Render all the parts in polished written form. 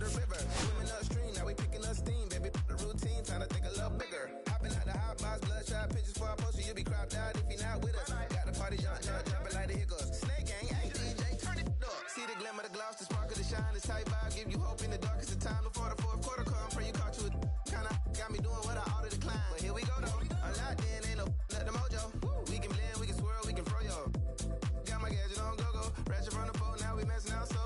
the river. Swimming upstream, now we picking up steam. Baby, the routine, time to think a little bigger. Hopping out the hot box, bloodshot pictures for our poster. You'll be cropped out if you're not with us. Got the party jumping like the hiccups. Snake gang, hey DJ, turn it up. See the glimmer, the gloss, the sparkle, the shine, this tight vibe. Give you hope in the darkest of time before the fourth quarter come. Pray you caught you a kinda got me doing what I ought to decline. But here we go though. A lot then, ain't no nothing mojo. We can blend, we can swirl, we can throw yo. Got my gadget on go-go. Ratchet from the phone, now we messing out so.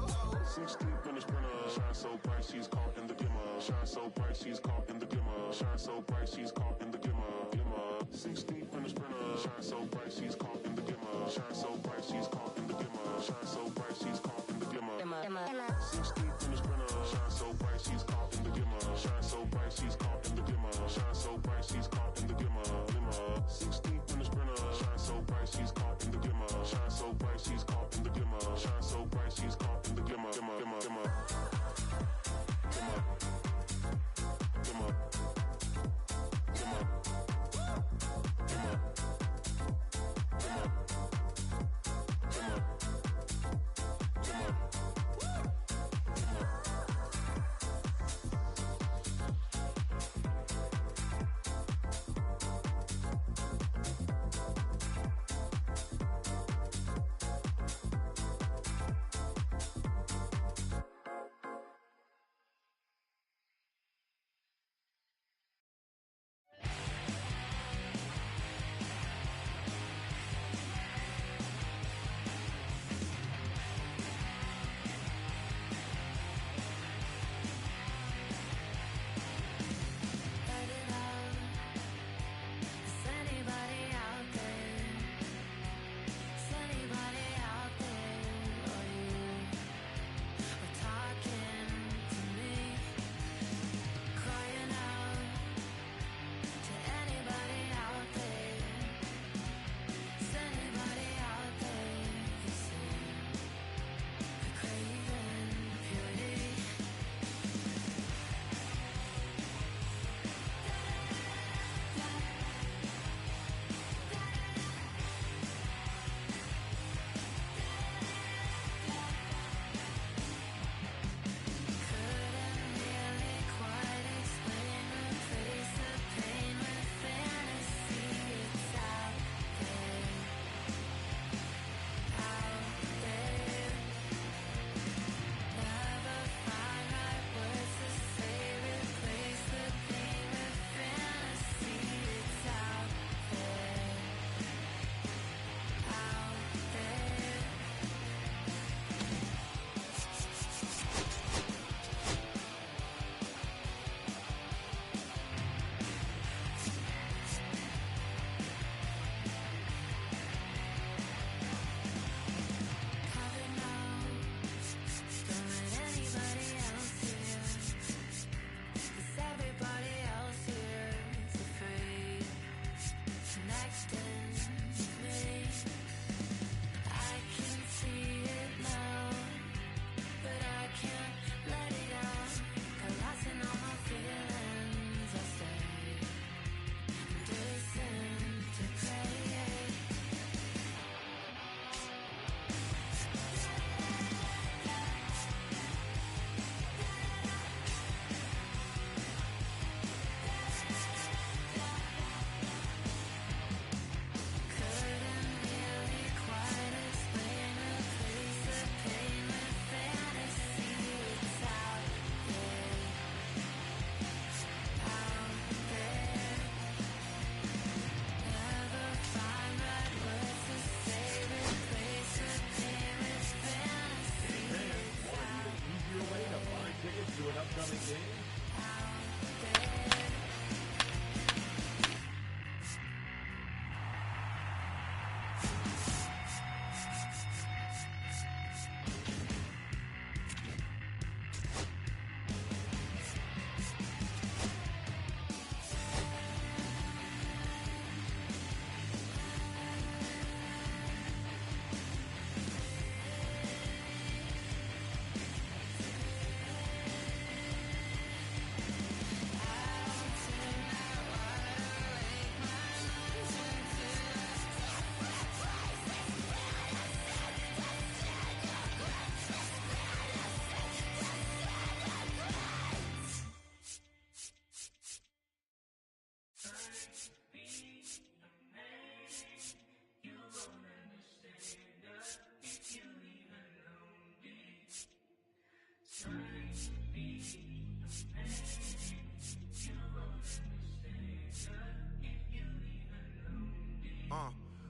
6 deep in the sprinter. Shine so bright, she's caught in the glimmer. Shine so bright, she's caught in the glimmer. Shine so bright, she's caught in the glimmer. 6 deep in the sprinter. Shine so bright, she's caught in the glimmer. Shine so bright, she's caught in the glimmer. Shine so bright, she's caught in the glimmer. 6 deep in the sprinter. Shine so bright, she's caught in the glimmer. Shine so bright, she's caught in the glimmer. Shine so bright, she's caught in the glimmer. 6 deep in the sprinter. Shine so bright, she's caught in the glimmer. Shine so bright, she's caught in the glimmer. Shine so bright, she's caught in the glimmer.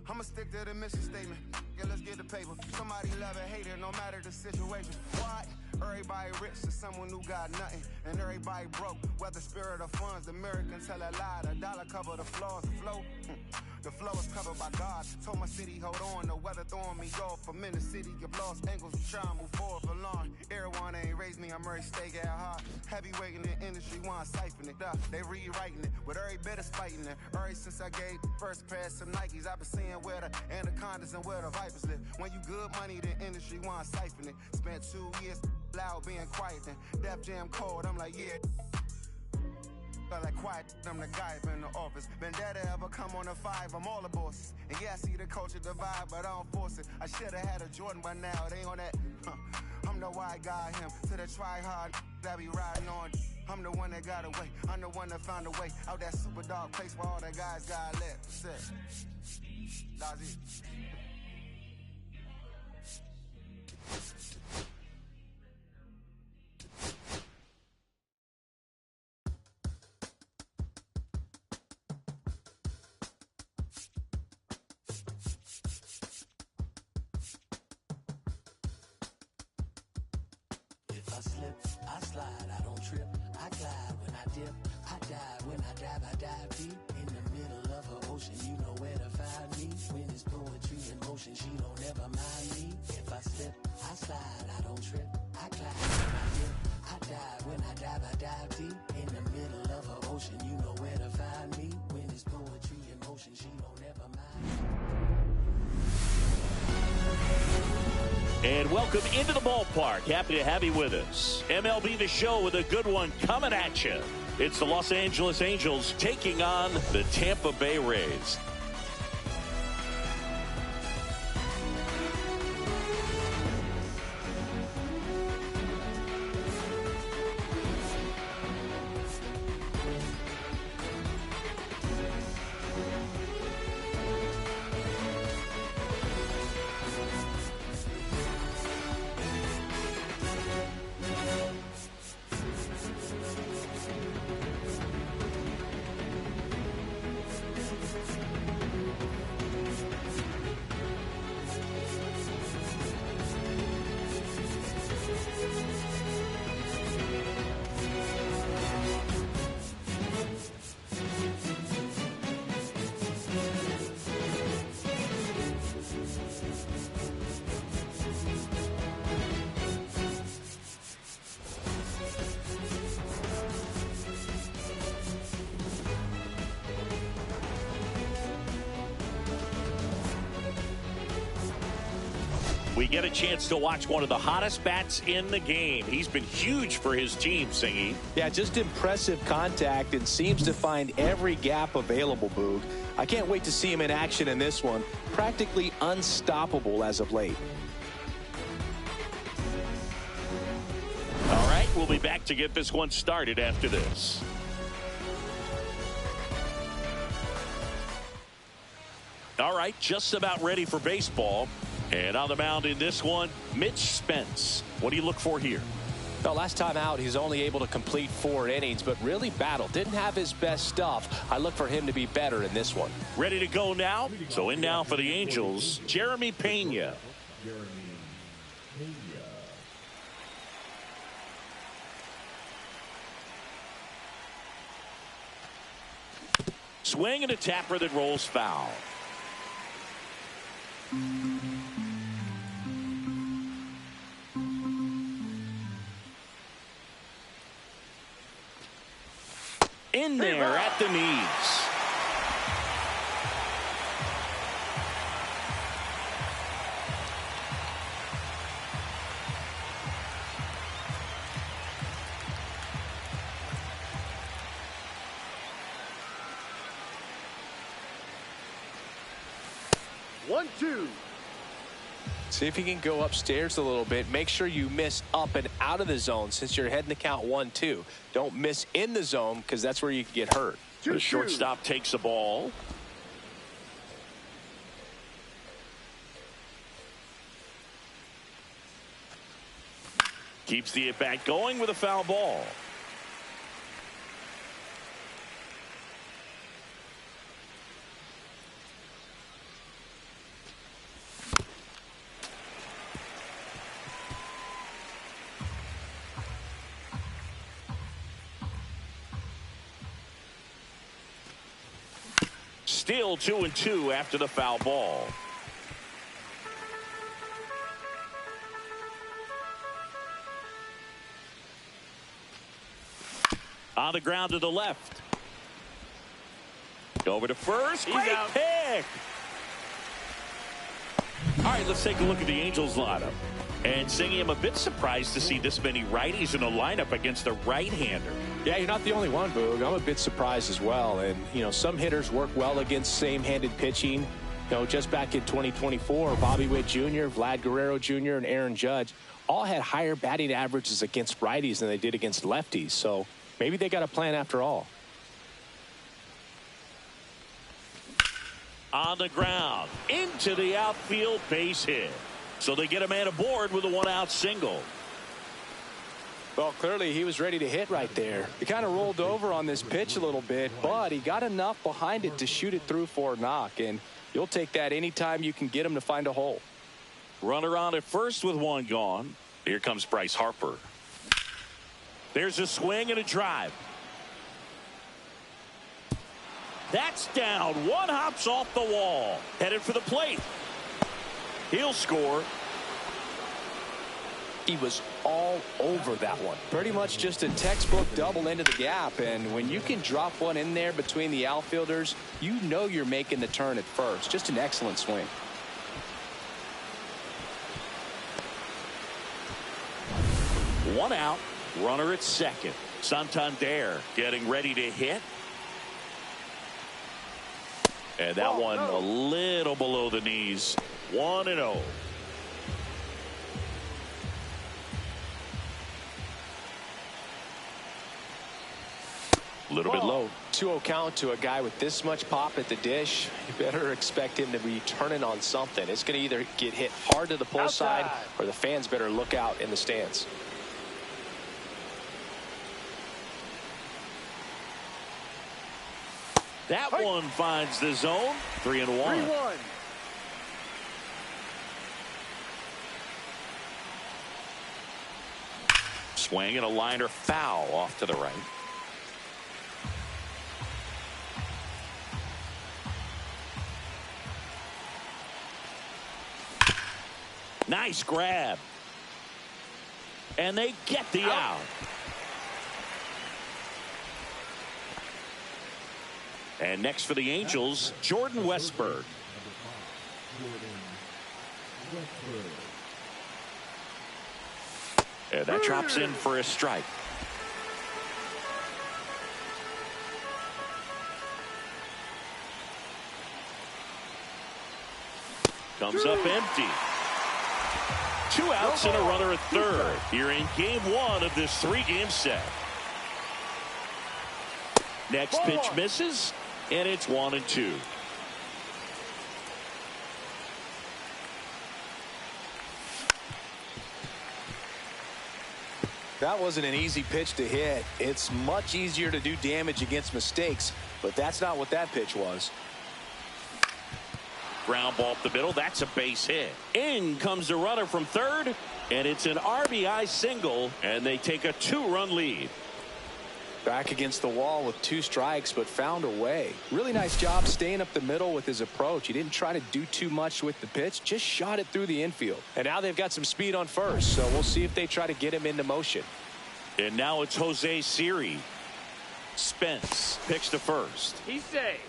I'ma stick to the mission statement. Yeah, let's get the paper. Somebody love it, hate it, no matter the situation. What? Everybody rich to someone who got nothing, and everybody broke. Whether spirit or funds, the American tell a lie. The dollar cover the flaws, the flow. The flow is covered by God. Told my city, hold on. The weather throwing me off. I'm in the city of lost angles. Trying to move forward for long. Everyone ain't raised me. I'm ready to stay at heart. Heavyweight in the industry, want siphon it up. They rewriting it, with every bit is fighting it. Ever since I gave first pass some Nikes, I've been seeing where the anacondas and where the vipers live. When you good money, the industry want siphon it. Spent 2 years loud being quiet. Then Def Jam cold. I'm like, yeah. Like quiet, I'm the guy up in the office. Vendetta ever come on a 5, I'm all the bosses. And yeah, I see the culture divide, but I don't force it. I should've had a Jordan by now, they on that. I'm the white guy, him to the try hard that be riding on. I'm the one that got away, I'm the one that found a way out that super dark place where all the guys got left. That's it. I slip, I slide, I don't trip, I glide when I dip, I dive when I dive deep in the middle of an ocean, you know where to find me. When it's poetry in motion, she don't ever mind me. If I slip, I slide, I don't trip, I glide when I dip, I dive when I dive deep in the middle of an ocean, you know where to find me. When it's poetry in motion, she don't ever mind me. And welcome into the ballpark. Happy to have you with us. MLB The Show with a good one coming at you. It's the Los Angeles Angels taking on the Tampa Bay Rays. We get a chance to watch one of the hottest bats in the game. He's been huge for his team, Singy. Yeah, just impressive contact and seems to find every gap available, Boog. I can't wait to see him in action in this one. Practically unstoppable as of late. All right, we'll be back to get this one started after this. All right, just about ready for baseball. And on the mound in this one, Mitch Spence. What do you look for here? Well, last time out, he's only able to complete 4 innings, but really battled. Didn't have his best stuff. I look for him to be better in this one. Ready to go now? So in now for the Angels, Jeremy Pena. Swing and a tapper that rolls foul. In there at the knees. One, two. See if you can go upstairs a little bit. Make sure you miss up and out of the zone since you're heading to count 1-2. Don't miss in the zone because that's where you can get hurt. The shortstop takes the ball. Keeps the at-bat going with a foul ball. Still 2-2 after the foul ball. On the ground to the left. Over to first. Great pick. All right, let's take a look at the Angels lineup. And Singy, I'm a bit surprised to see this many righties in a lineup against a right-hander. Yeah, you're not the only one, Boog. I'm a bit surprised as well. And, you know, some hitters work well against same-handed pitching. You know, just back in 2024, Bobby Witt Jr., Vlad Guerrero Jr., and Aaron Judge all had higher batting averages against righties than they did against lefties. So maybe they got a plan after all. On the ground, into the outfield, base hit. So they get a man aboard with a one-out single. Well, clearly he was ready to hit right there. He kind of rolled over on this pitch a little bit, but he got enough behind it to shoot it through for a knock, and you'll take that anytime you can get him to find a hole. Runner on at first with one gone. Here comes Bryce Harper. There's a swing and a drive. That's down. One hops off the wall. Headed for the plate. He'll score. He was all over that one. Pretty much just a textbook double into the gap. And when you can drop one in there between the outfielders, you know you're making the turn at first. Just an excellent swing. One out. Runner at second. Santander getting ready to hit. And that one a little below the knees. 1-0. A little bit low. 2-0 count to a guy with this much pop at the dish. You better expect him to be turning on something. It's going to either get hit hard to the pull side, or the fans better look out in the stands. That one finds the zone. 3-1. 3-1. Swing and a liner foul off to the right. Nice grab. And they get the out. And next for the Angels, Jordan Westburg. And that drops in for a strike. Comes up empty. 2 outs and a runner at third. Here in game 1 of this 3-game set. Next pitch misses, and it's 1-2. That wasn't an easy pitch to hit. It's much easier to do damage against mistakes, but that's not what that pitch was. Ground ball up the middle. That's a base hit. In comes the runner from third, and it's an RBI single, and they take a 2-run lead. Back against the wall with 2 strikes, but found a way. Really nice job staying up the middle with his approach. He didn't try to do too much with the pitch, just shot it through the infield. And now they've got some speed on first, so we'll see if they try to get him into motion. And now it's Jose Siri. Spence picks to first. He's safe.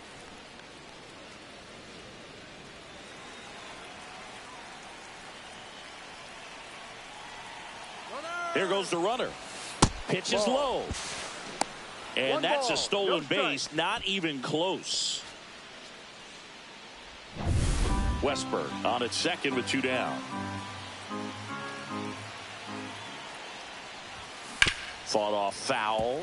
Here goes the runner. Pitch is low. And that's a stolen base. Not even close. Westburg on at second with 2 down. Fought off foul.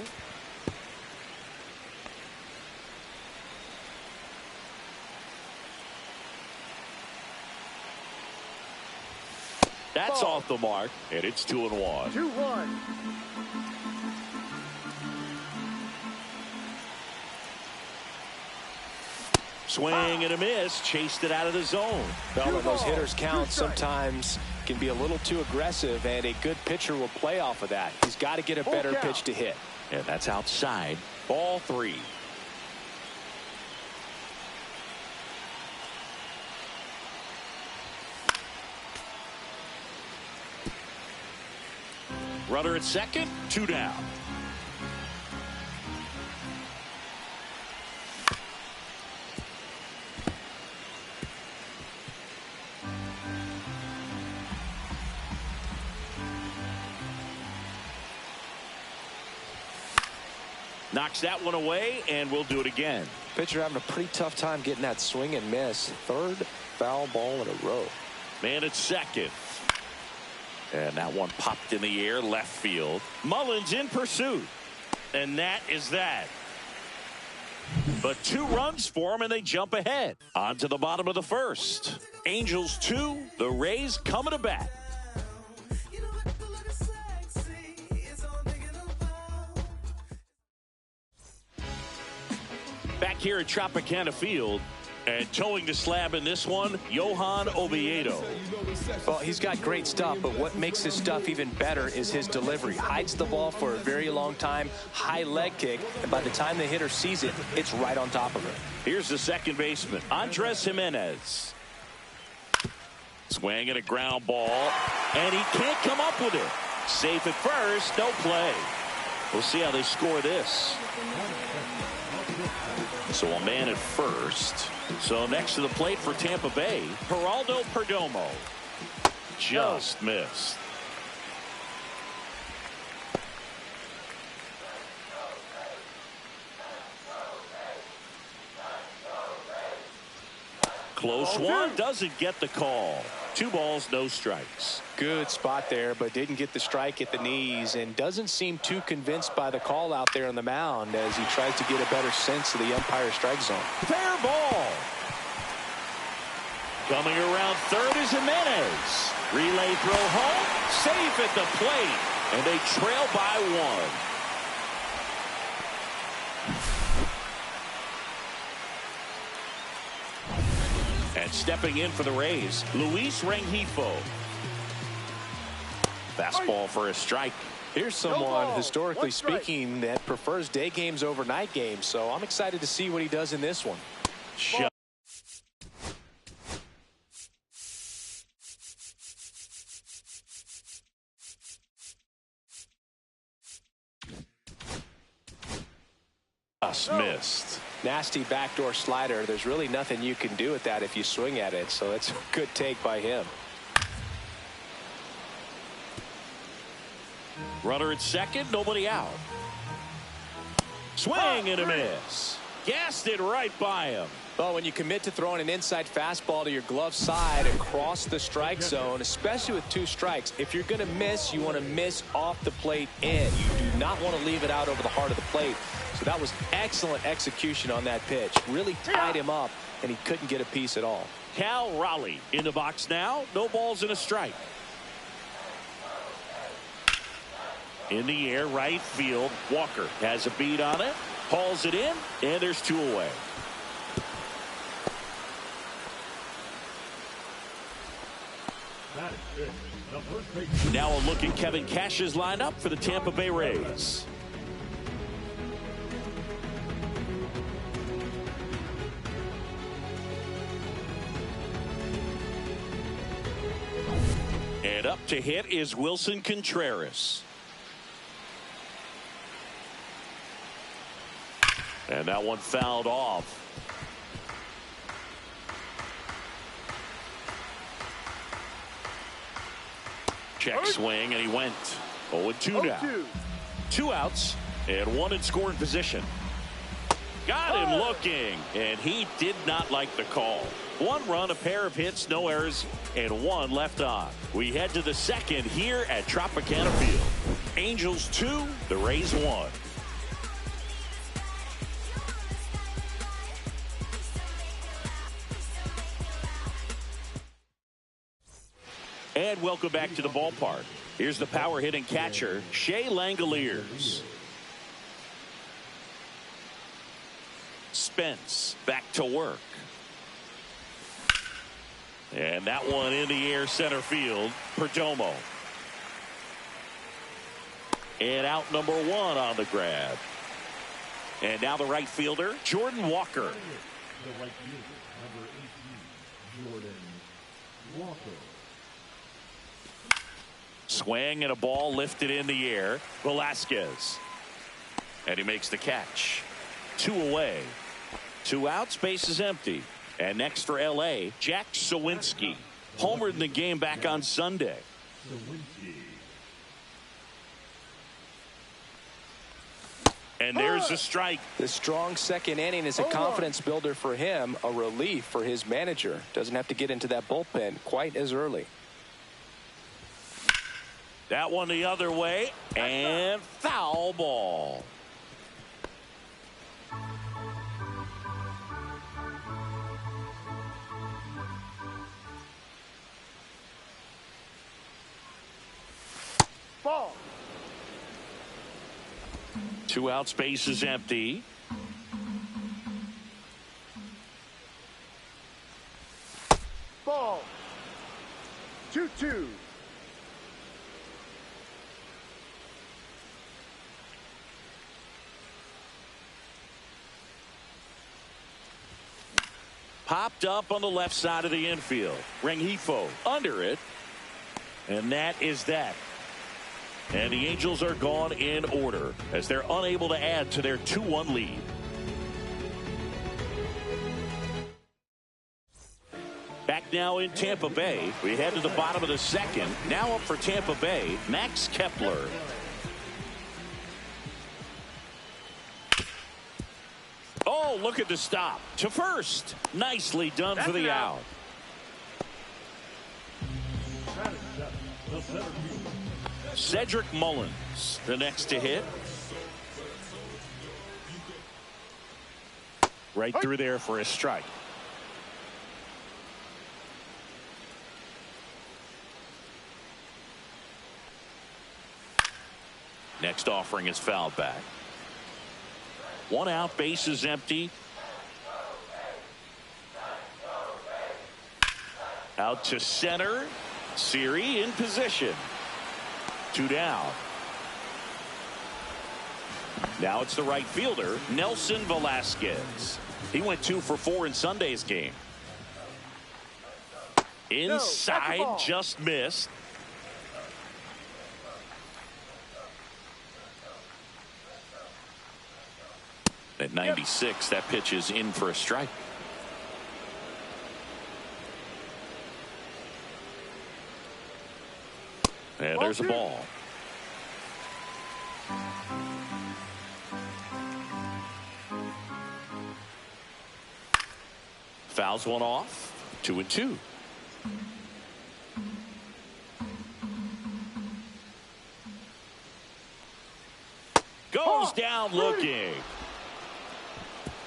That's off the mark, and it's 2-1. 2-1. Swing and a miss. Chased it out of the zone. Well, when those hitters count, sometimes can be a little too aggressive, and a good pitcher will play off of that. He's got to get a better pitch to hit. And that's outside. Ball 3. Runner at second, 2 down. Knocks that one away, and we'll do it again. Pitcher having a pretty tough time getting that swing and miss. 3rd foul ball in a row. Man at second. And that one popped in the air, left field. Mullins in pursuit. And that is that. But 2 runs for him, and they jump ahead. On to the bottom of the 1st. Angels 2, the Rays coming to bat. Back here at Tropicana Field, and towing the slab in this one, Johan Oviedo. Well, he's got great stuff, but what makes his stuff even better is his delivery. Hides the ball for a very long time, high leg kick, and by the time the hitter sees it, it's right on top of him. Here's the second baseman, Andres Jimenez. Swing and a ground ball, and he can't come up with it. Safe at first, no play. We'll see how they score this. So a man at first. So next to the plate for Tampa Bay, Geraldo Perdomo. Just missed. Close one, doesn't get the call. 2 balls, no strikes. Good spot there, but didn't get the strike at the knees, and doesn't seem too convinced by the call out there on the mound as he tries to get a better sense of the umpire strike zone. Fair ball. Coming around third is Jimenez. Relay throw home, safe at the plate, and they trail by 1. And stepping in for the Rays, Luis Rengifo. Fastball for a strike. Here's someone, historically speaking, that prefers day games over night games, so I'm excited to see what he does in this one. Just missed. Nasty backdoor slider. There's really nothing you can do with that if you swing at it, so that's a good take by him. Runner at second, nobody out. Swing and a miss. Gassed it right by him. Well, when you commit to throwing an inside fastball to your glove side across the strike zone, especially with 2 strikes, if you're going to miss, you want to miss off the plate in. You do not want to leave it out over the heart of the plate. So that was excellent execution on that pitch. Really tied him up, and he couldn't get a piece at all. Cal Raleigh in the box now. No balls and a strike. In the air, right field. Walker has a beat on it. Hauls it in, and there's 2 away. Now a look at Kevin Cash's lineup for the Tampa Bay Rays. And up to hit is Wilson Contreras. And that one fouled off. Check swing, and he went 0-2 now. 2 outs and 1 in scoring position. Got him looking, and he did not like the call. 1 run, a pair of hits, no errors, and 1 left on. We head to the second here at Tropicana Field. Angels 2, the Rays 1. And welcome back to the ballpark. Here's the power hitting catcher, Shea Langoliers. Spence back to work. And that one in the air center field. Perdomo. And out number 1 on the grab. And now the right fielder, Jordan Walker. The right fielder, number 18, Jordan Walker. Swing and a ball lifted in the air. Velasquez. And he makes the catch. 2 away. 2 outs, base is empty. And next for L.A., Jack Sawinski. Homered in the game back on Sunday. And there's a strike. The strong second inning is a confidence builder for him, a relief for his manager. Doesn't have to get into that bullpen quite as early. That one the other way, and foul ball. Ball. 2 outs, base is empty. Ball. 2-2. Popped up on the left side of the infield. Rengifo under it. And that is that. And the Angels are gone in order as they're unable to add to their 2-1 lead. Back now in Tampa Bay. We head to the bottom of the second. Now up for Tampa Bay, Max Kepler. Oh, look at the stop to first. Nicely done for the out. Cedric Mullins, the next to hit. Right through there for a strike. Next offering is fouled back. 1 out, base is empty. Out to center. Siri in position. 2 down. Now it's the right fielder, Nelson Velasquez. He went 2 for 4 in Sunday's game. Inside, just missed. At 96, that pitch is in for a strike. And there's a ball. Fouls one off. 2-2. Goes down looking.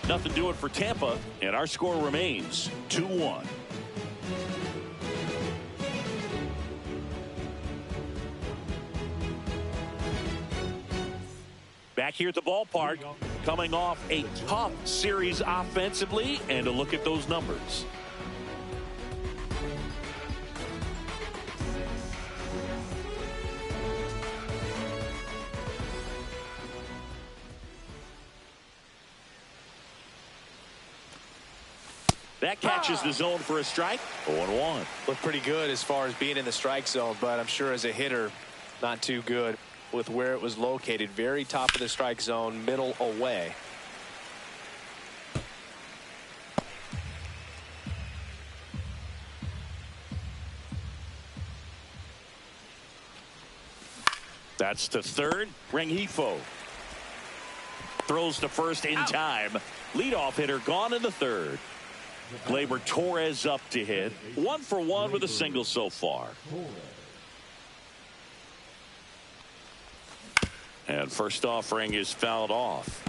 Nothing doing for Tampa, and our score remains 2-1. Back here at the ballpark, coming off a tough series offensively, and a look at those numbers. That catches the zone for a strike. 0-1. Looked pretty good as far as being in the strike zone, but I'm sure as a hitter, not too good with where it was located. Very top of the strike zone, middle away. That's to third. Rengifo throws to first in time. Leadoff hitter gone in the third. Gleyber Torres up to hit. 1 for 1 with a single so far. And first offering is fouled off.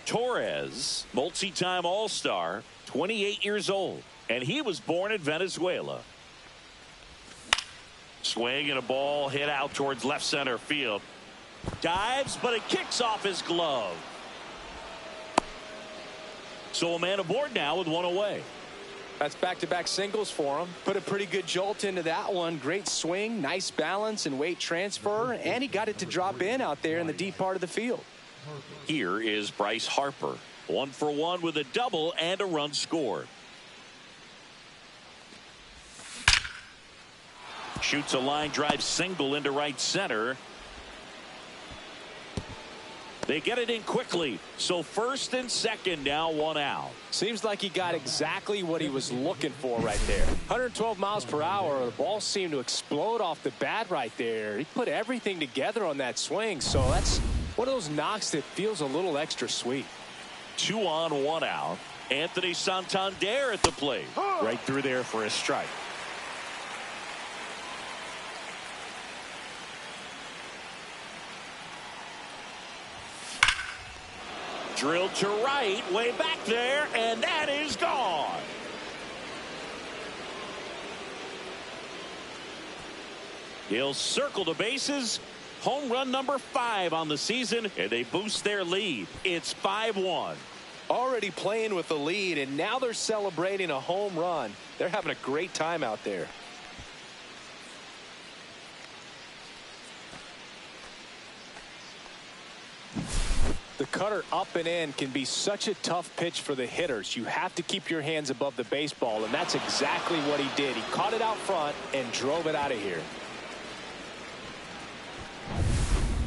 Torres, multi-time All-Star, 28 years old, and he was born in Venezuela. Swing and a ball hit out towards left center field. Dives, but it kicks off his glove. So a man aboard now with one away. That's back-to-back singles for him. Put a pretty good jolt into that one. Great swing, nice balance and weight transfer, and he got it to drop in out there in the deep part of the field. Here is Bryce Harper. 1 for 1 with a double and a run scored. Shoots a line drive single into right center. They get it in quickly. So first and second, now 1 out. Seems like he got exactly what he was looking for right there. 112 miles per hour. The ball seemed to explode off the bat right there. He put everything together on that swing. So that's one of those knocks that feels a little extra sweet. 2 on, 1 out. Anthony Santander at the plate. Right through there for a strike. Drilled to right, way back there, and that is gone. He'll circle the bases. Home run number 5 on the season, and they boost their lead. It's 5-1. Already playing with the lead, and now they're celebrating a home run. They're having a great time out there. The cutter up and in can be such a tough pitch for the hitters. You have to keep your hands above the baseball, and that's exactly what he did. He caught it out front and drove it out of here.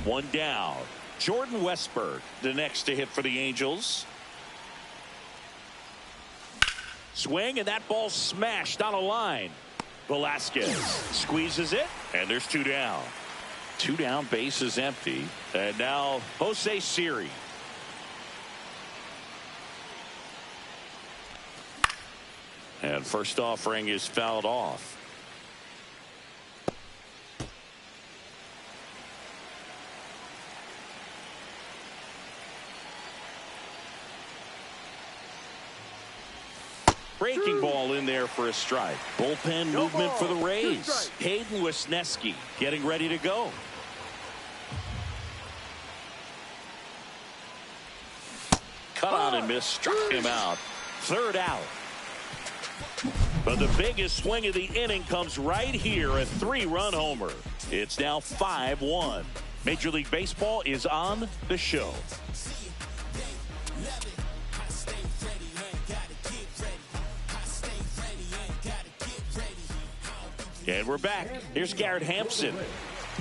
1 down. Jordan Westburg, the next to hit for the Angels. Swing, and that ball smashed on a line. Velasquez squeezes it, and there's 2 down. 2 down, base is empty. And now Jose Siri. And first offering is fouled off. Breaking ball in there for a strike. Bullpen movement for the Rays. Hayden Wesneski getting ready to go. Cut on and miss, struck him out. 3rd out. But the biggest swing of the inning comes right here, a 3-run homer. It's now 5-1. Major League Baseball is on the show. And we're back. Here's Garrett Hampson.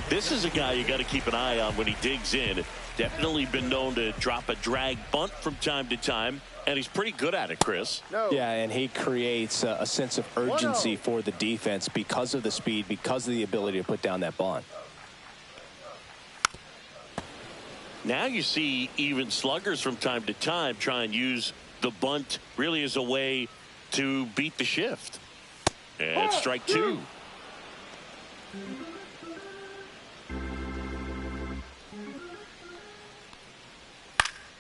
This is a guy you got to keep an eye on when he digs in. Definitely been known to drop a drag bunt from time to time, and he's pretty good at it, Chris. Yeah, and he creates a sense of urgency for the defense because of the speed, because of the ability to put down that bunt. Now you see even sluggers from time to time try and use the bunt really as a way to beat the shift. And strike 2.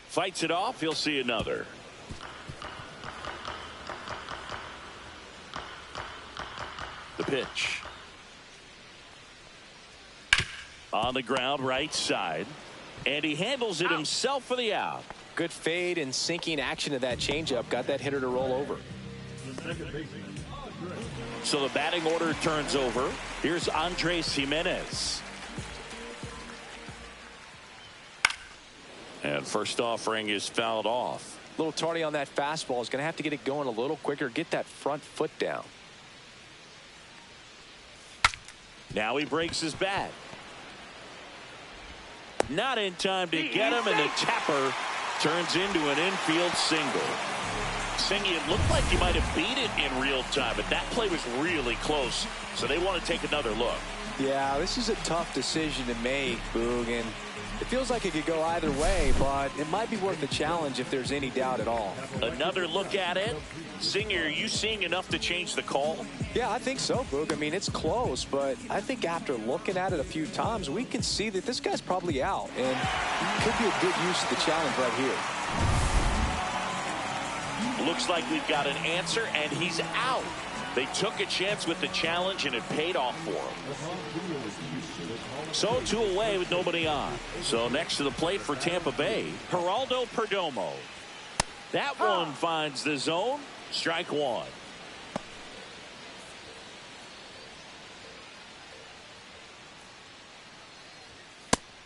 Fights it off. He'll see another. The pitch. On the ground, right side. And he handles it himself for the out. Good fade and sinking action to that changeup. Got that hitter to roll over. So the batting order turns over. Here's Andres Jimenez. And first offering is fouled off. A little tardy on that fastball. Is going to have to get it going a little quicker. Get that front foot down. Now he breaks his bat. Not in time to get him, and the tapper turns into an infield single. Singy, it looked like he might have beat it in real time, but that play was really close, so they want to take another look. Yeah, this is a tough decision to make, Boog, and it feels like it could go either way, but it might be worth the challenge if there's any doubt at all. Another look at it. Singer, are you seeing enough to change the call? Yeah, I think so, Boog. I mean, it's close, but I think after looking at it a few times, we can see that this guy's probably out, and could be a good use of the challenge right here. Looks like we've got an answer, and he's out. They took a chance with the challenge, and it paid off for them. So 2 away with nobody on. So next to the plate for Tampa Bay, Geraldo Perdomo. That one finds the zone. Strike one.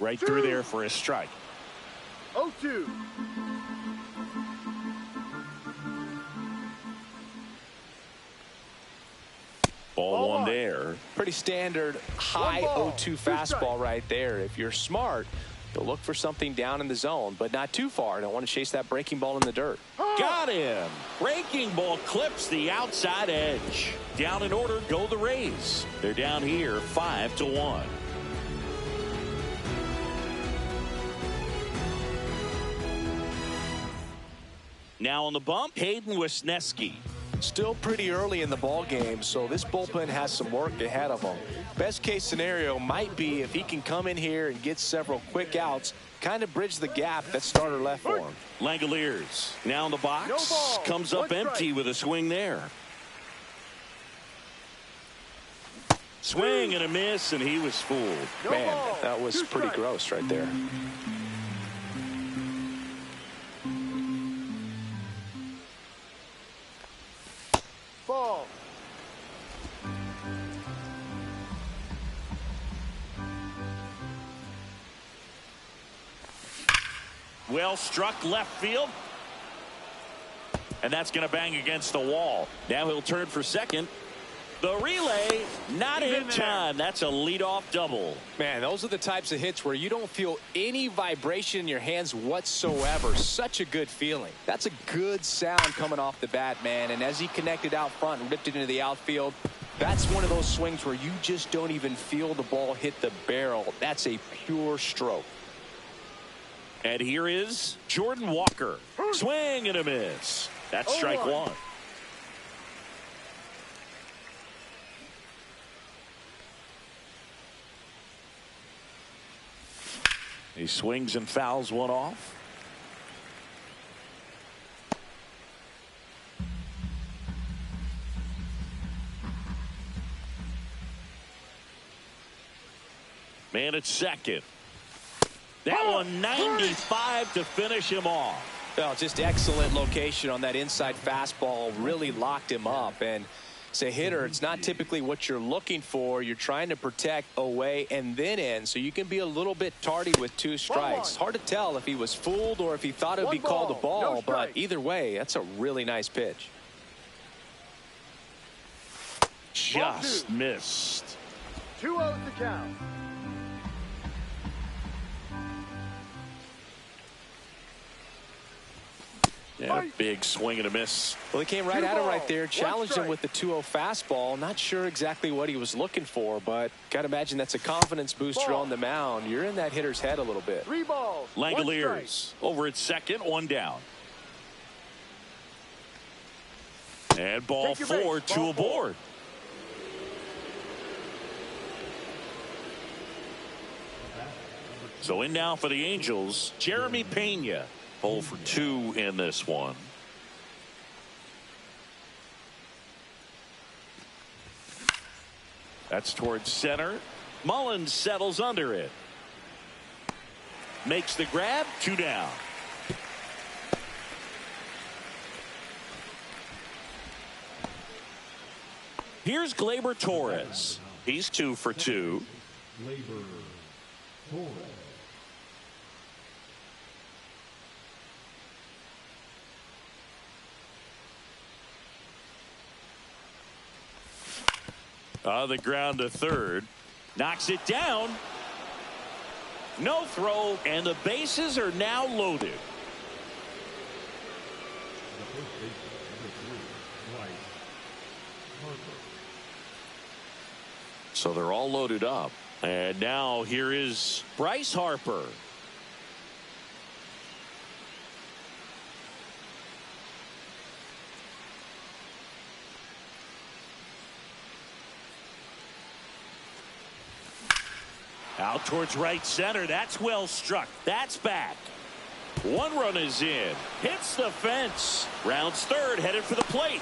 Right through there for a strike. 0-2. Ball one there. Pretty standard high 0-2 fastball right there. If you're smart, you'll look for something down in the zone, but not too far. Don't want to chase that breaking ball in the dirt. Got him. Breaking ball clips the outside edge. Down in order go the Rays. They're down here 5-1. Now on the bump, Hayden Wisniewski. Still pretty early in the ball game, so this bullpen has some work ahead of them. Best case scenario might be if he can come in here and get several quick outs, kind of bridge the gap that starter left for him. Langoliers now in the box. Comes up empty with a swing there. Swing and a miss, and he was fooled. Man, that was pretty gross right there. Ball. Well struck left field. And that's going to bang against the wall. Now he'll turn for second. The relay not in time. That's a leadoff double. Man, those are the types of hits where you don't feel any vibration in your hands whatsoever. Such a good feeling. That's a good sound coming off the bat, man. And as he connected out front and ripped it into the outfield, that's one of those swings where you just don't even feel the ball hit the barrel. That's a pure stroke. And here is Jordan Walker. Swing and a miss. That's strike one. He swings and fouls one off. Man at second. That one 95 to finish him off. Well, just excellent location on that inside fastball. Really locked him up. And as a hitter, it's not typically what you're looking for. You're trying to protect away and then in, so you can be a little bit tardy with 2 strikes. Hard to tell if he was fooled or if he thought it would be called a ball, but either way, that's a really nice pitch. Just missed. 2-0 to count. Yeah, a big swing and a miss. Well, he came right at him right there, challenged him with the 2-0 fastball. Not sure exactly what he was looking for, but got to imagine that's a confidence booster on the mound. You're in that hitter's head a little bit. 3 balls. Langoliers over at second, 1 down. And ball 4, 2 aboard. So in now for the Angels, Jeremy Pena. 0 for 2 in this one. That's towards center. Mullins settles under it. Makes the grab. 2 down. Here's Gleyber Torres. He's 2 for 2. Gleyber Torres. The ground to third. Knocks it down. No throw, and the bases are now loaded. So they're all loaded up. And now here is Bryce Harper. Out towards right center. That's well struck. That's back. 1 run is in. Hits the fence. Rounds third. Headed for the plate.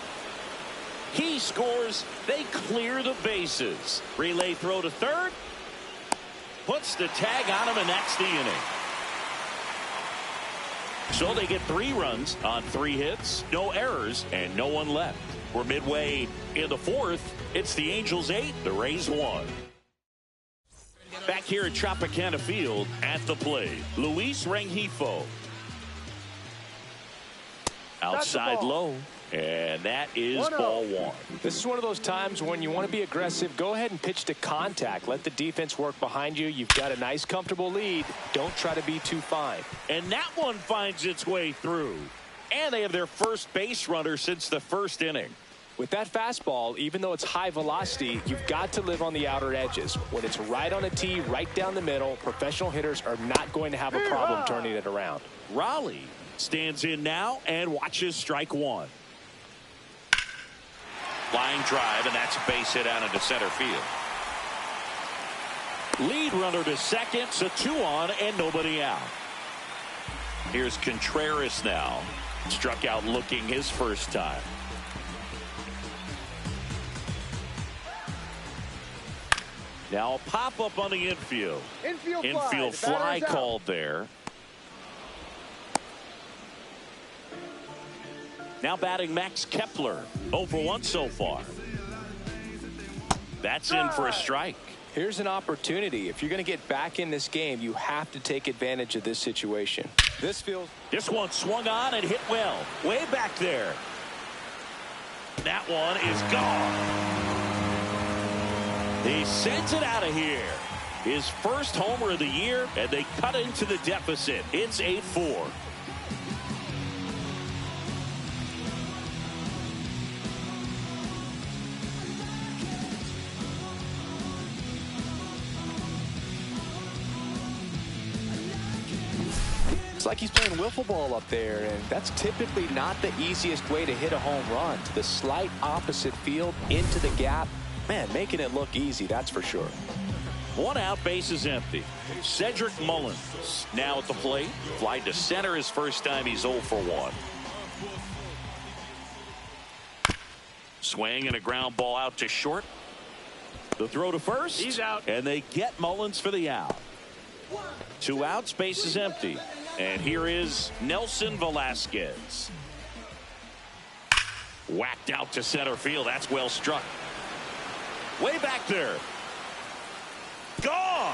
He scores. They clear the bases. Relay throw to third. Puts the tag on him, and that's the inning. So they get 3 runs on 3 hits, no errors, and no one left. We're midway in the 4th. It's the Angels 8, the Rays 1. Back here at Tropicana Field at the plate, Luis Rengifo. Outside low, and that is ball 1. This is one of those times when you want to be aggressive. Go ahead and pitch to contact. Let the defense work behind you. You've got a nice, comfortable lead. Don't try to be too fine. And that one finds its way through. And they have their first base runner since the 1st inning. With that fastball, even though it's high velocity, you've got to live on the outer edges. When it's right on a tee, right down the middle, professional hitters are not going to have a problem turning it around. Raleigh stands in now and watches strike 1. Line drive, and that's a base hit out into center field. Lead runner to second, so 2 on and nobody out. Here's Contreras now. Struck out looking his first time. Now a pop-up on the infield. Infield fly called there. Now batting Max Kepler. 0 for 1 so far. That's in for a strike. Here's an opportunity. If you're going to get back in this game, you have to take advantage of this situation. This one swung on and hit well. Way back there. That one is gone. He sends it out of here. His first homer of the year, and they cut into the deficit. It's 8-4. It's like he's playing wiffle ball up there, and that's typically not the easiest way to hit a home run. To the slight opposite field, into the gap. Man, making it look easy, that's for sure. 1 out, base is empty. Cedric Mullins now at the plate. Fly to center his first time. He's 0 for 1. Swing and a ground ball out to short. The throw to first. He's out. And they get Mullins for the out. 2 outs, base is empty. And here is Nelson Velasquez. Whacked out to center field. That's well struck. Way back there. Gone.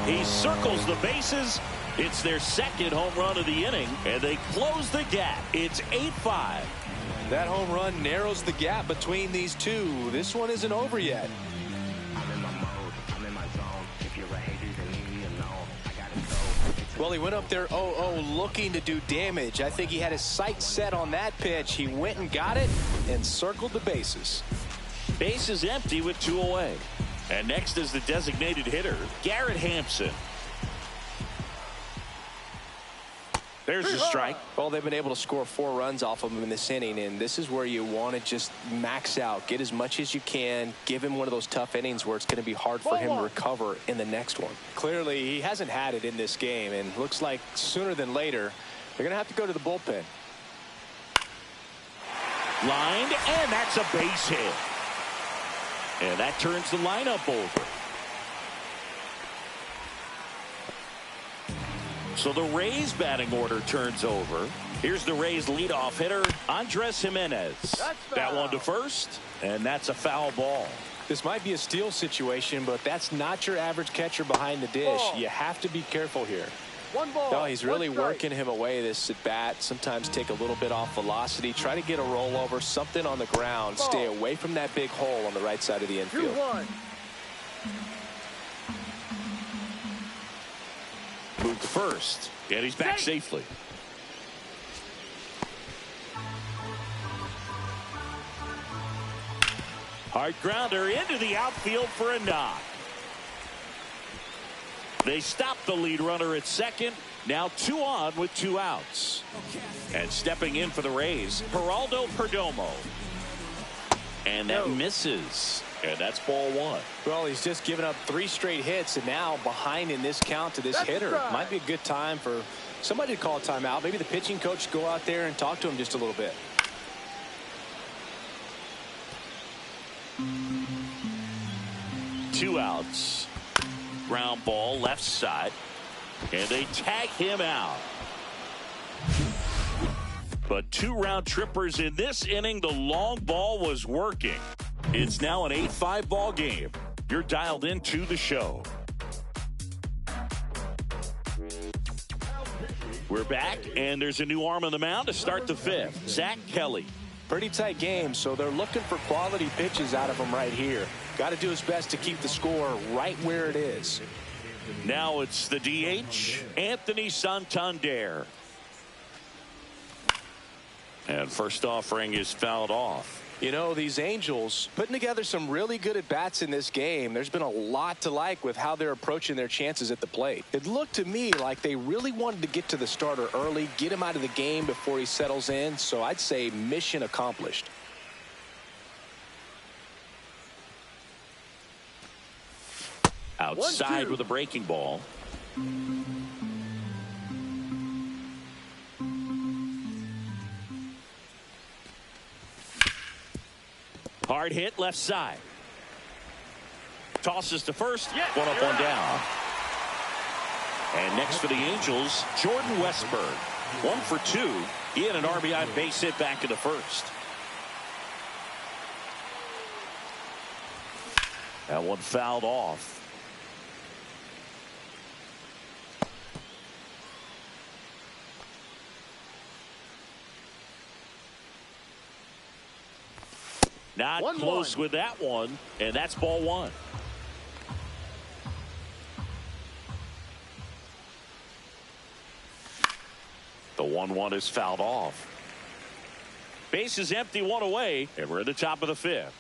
He circles the bases. It's their second home run of the inning, and they close the gap. It's 8-5. That home run narrows the gap between these two. This one isn't over yet. Well, he went up there 0-0 looking to do damage. I think he had his sights set on that pitch. He went and got it and circled the bases. Base is empty with 2 away. And next is the designated hitter, Garrett Hampson. There's the strike. Well, they've been able to score 4 runs off of him in this inning, and this is where you want to just max out, get as much as you can, give him one of those tough innings where it's going to be hard for him to recover in the next one. Clearly, he hasn't had it in this game, and looks like sooner than later, they're going to have to go to the bullpen. Lined, and that's a base hit. And that turns the lineup over. So the Rays batting order turns over. Here's the Rays leadoff hitter, Andres Jimenez. That one to first, and that's a foul ball. This might be a steal situation, but that's not your average catcher behind the dish. You have to be careful here. 1 ball. No, he's really working him away this at bat. Sometimes take a little bit off velocity. Try to get a rollover, something on the ground. Stay away from that big hole on the right side of the infield. 2-1. Moved first, and he's back safely. Hard grounder into the outfield for a knock. They stop the lead runner at second. Now 2 on with 2 outs. And stepping in for the Rays, Geraldo Perdomo. And that misses. And that's ball 1. Well, he's just given up 3 straight hits, and now behind in this count to this hitter. Might be a good time for somebody to call a timeout. Maybe the pitching coach go out there and talk to him just a little bit. Two outs. Ground ball left side. And they tag him out. But 2 round trippers in this inning. The long ball was working. It's now an 8-5 ball game. You're dialed into the show. We're back, and there's a new arm on the mound to start the 5th. Zach Kelly. Pretty tight game, so they're looking for quality pitches out of him right here. Got to do his best to keep the score right where it is. Now it's the DH, Anthony Santander. And first offering is fouled off. You know, these Angels putting together some really good at-bats in this game. There's been a lot to like with how they're approaching their chances at the plate. It looked to me like they really wanted to get to the starter early, get him out of the game before he settles in. So I'd say mission accomplished. Outside with a breaking ball. Hard hit left side. Tosses to first. One up, one down. And next for the Angels, Jordan Westburg. 1 for 2. He had an RBI base hit back in the first. That one fouled off. Not close with that one, and that's ball 1. The 1-1 is fouled off. Base is empty, 1 away, and we're at the top of the 5th.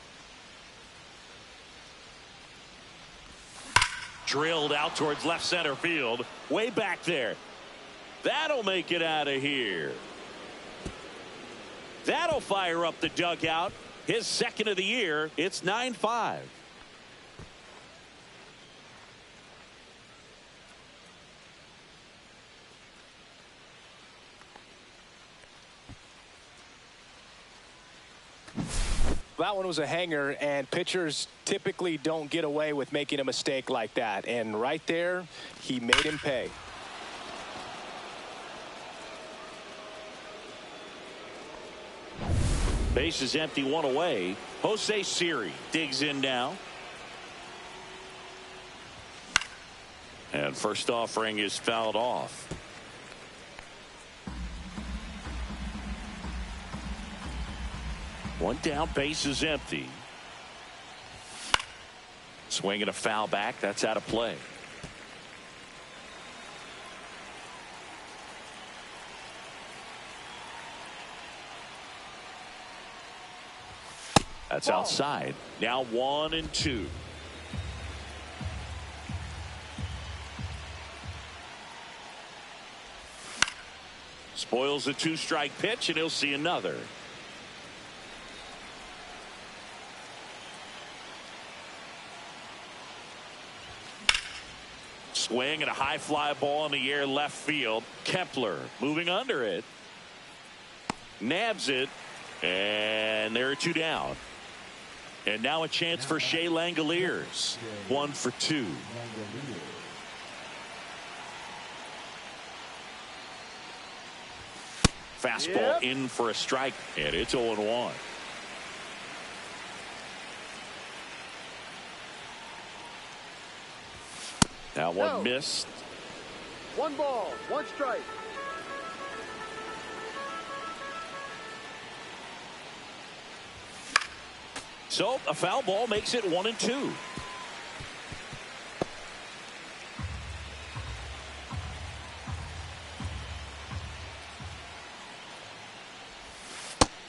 Drilled out towards left center field, way back there. That'll make it out of here. That'll fire up the dugout. His second of the year. It's 9-5. That one was a hanger, and pitchers typically don't get away with making a mistake like that. And right there, he made him pay. Base is empty, 1 away. Jose Siri digs in now. And first offering is fouled off. One down, base is empty. Swinging a foul back. That's out of play. That's outside. Now 1 and 2. Spoils a 2-strike pitch, and he'll see another. Swing and a high fly ball in the air left field. Kepler moving under it. Nabs it. And there are 2 down. And now a chance for Shea Langoliers. 1 for 2. Fastball in for a strike, and it's 0-1. Now one missed. 1 ball, 1 strike. So a foul ball makes it 1 and 2.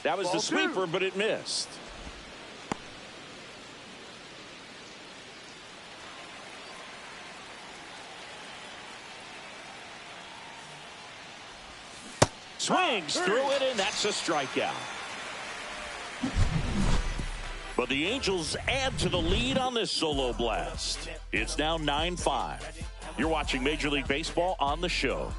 That was the sweeper, but it missed. Swings through it, and that's a strikeout. But the Angels add to the lead on this solo blast. It's now 9-5. You're watching Major League Baseball on the show.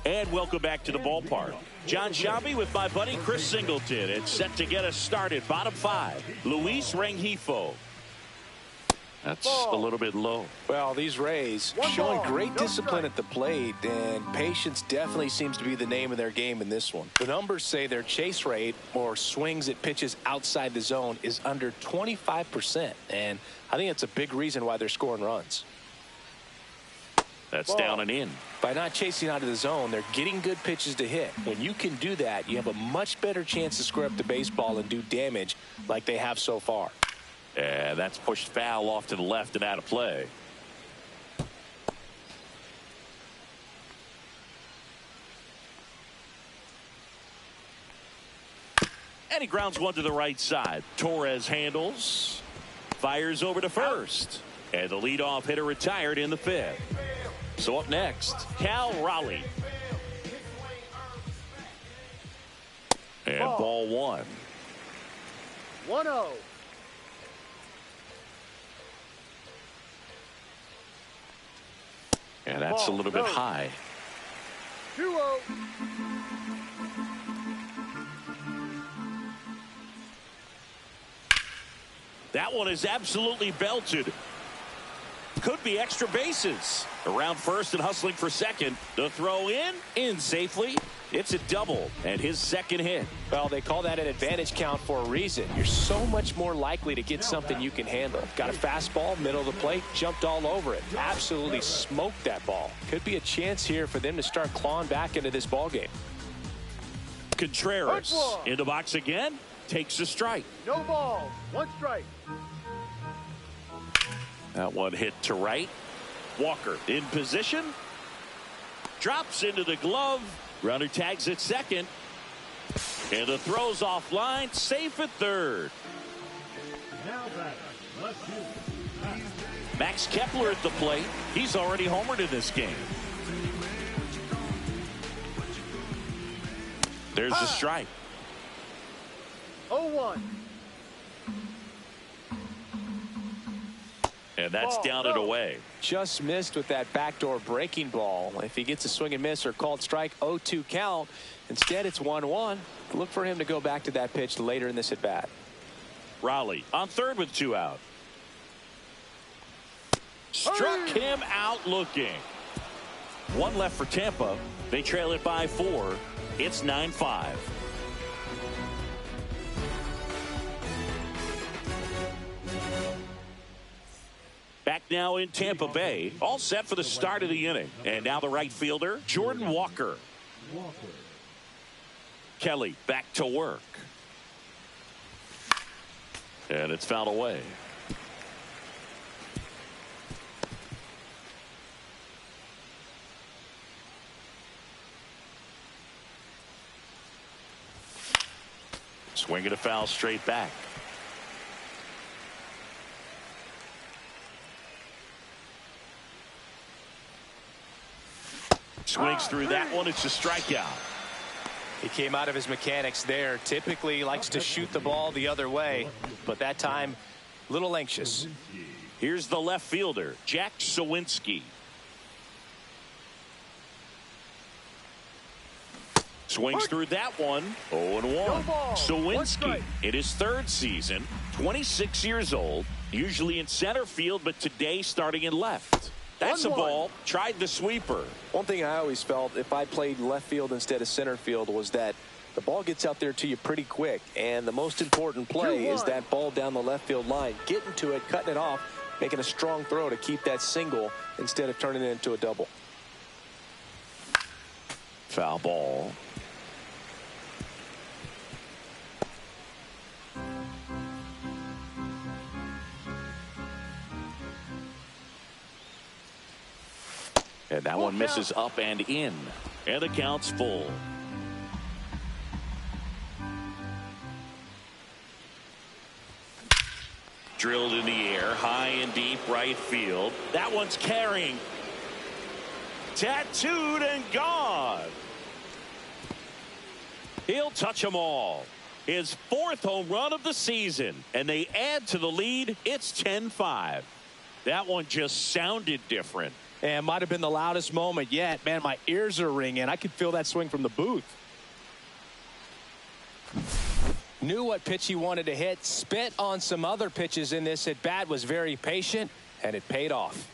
And And welcome back to the ballpark. John Sciambi with my buddy Chris Singleton. It's set to get us started. Bottom 5, Luis Rengifo. That's a little bit low. Well, these Rays showing great discipline at the plate, and patience definitely seems to be the name of their game in this one. The numbers say their chase rate, or swings at pitches outside the zone, is under 25%, and I think that's a big reason why they're scoring runs. That's down and in. By not chasing out of the zone, they're getting good pitches to hit. When you can do that, you have a much better chance to square up the baseball and do damage like they have so far. And that's pushed foul off to the left and out of play. And he grounds one to the right side. Torres handles. Fires over to first. And the leadoff hitter retired in the 5th. So up next, Cal Raleigh. And ball 1. 1-0. And that's a little bit high. 2-0. That one is absolutely belted. Could be extra bases. Around first and hustling for second. The throw in safely. It's a double and his second hit. Well, they call that an advantage count for a reason. You're so much more likely to get something you can handle. Got a fastball, middle of the plate, jumped all over it. Absolutely smoked that ball. Could be a chance here for them to start clawing back into this ball game. Contreras in the box again. Takes a strike. No ball. 1 strike. That one hit to right. Walker in position. Drops into the glove. Runner tags at second. And the throw's offline. Safe at third. Max Kepler at the plate. He's already homered in this game. There's the strike. 0-1. And that's down and away. Just missed with that backdoor breaking ball. If he gets a swing and miss or called strike, 0-2 count. Instead, it's 1-1. Look for him to go back to that pitch later in this at bat. Raleigh on third with 2 out. Struck him out looking. 1 left for Tampa. They trail it by 4. It's 9-5. Back now in Tampa Bay, all set for the start of the inning. And now the right fielder, Jordan Walker. Kelly back to work. And it's fouled away. Swinging a foul straight back. Swings through that one. It's a strikeout. He came out of his mechanics there. Typically likes to shoot the ball the other way, but that time a little anxious. Here's the left fielder, Jack Sawinski. Swings through that one. 0-1. Sawinski in his 3rd season, 26 years old, usually in center field, but today starting in left. That's a ball. Tried the sweeper. One thing I always felt if I played left field instead of center field was that the ball gets out there to you pretty quick, and the most important play is that ball down the left field line, getting to it, cutting it off, making a strong throw to keep that single instead of turning it into a double. Foul ball. And that one misses up and in. And the count's full. Drilled in the air, high and deep right field. That one's carrying. Tattooed and gone. He'll touch them all. His 4th home run of the season. And they add to the lead. It's 10-5. That one just sounded different. And might have been the loudest moment yet. Man, my ears are ringing. I could feel that swing from the booth. Knew what pitch he wanted to hit. Spit on some other pitches in this at bat. Was very patient, and it paid off.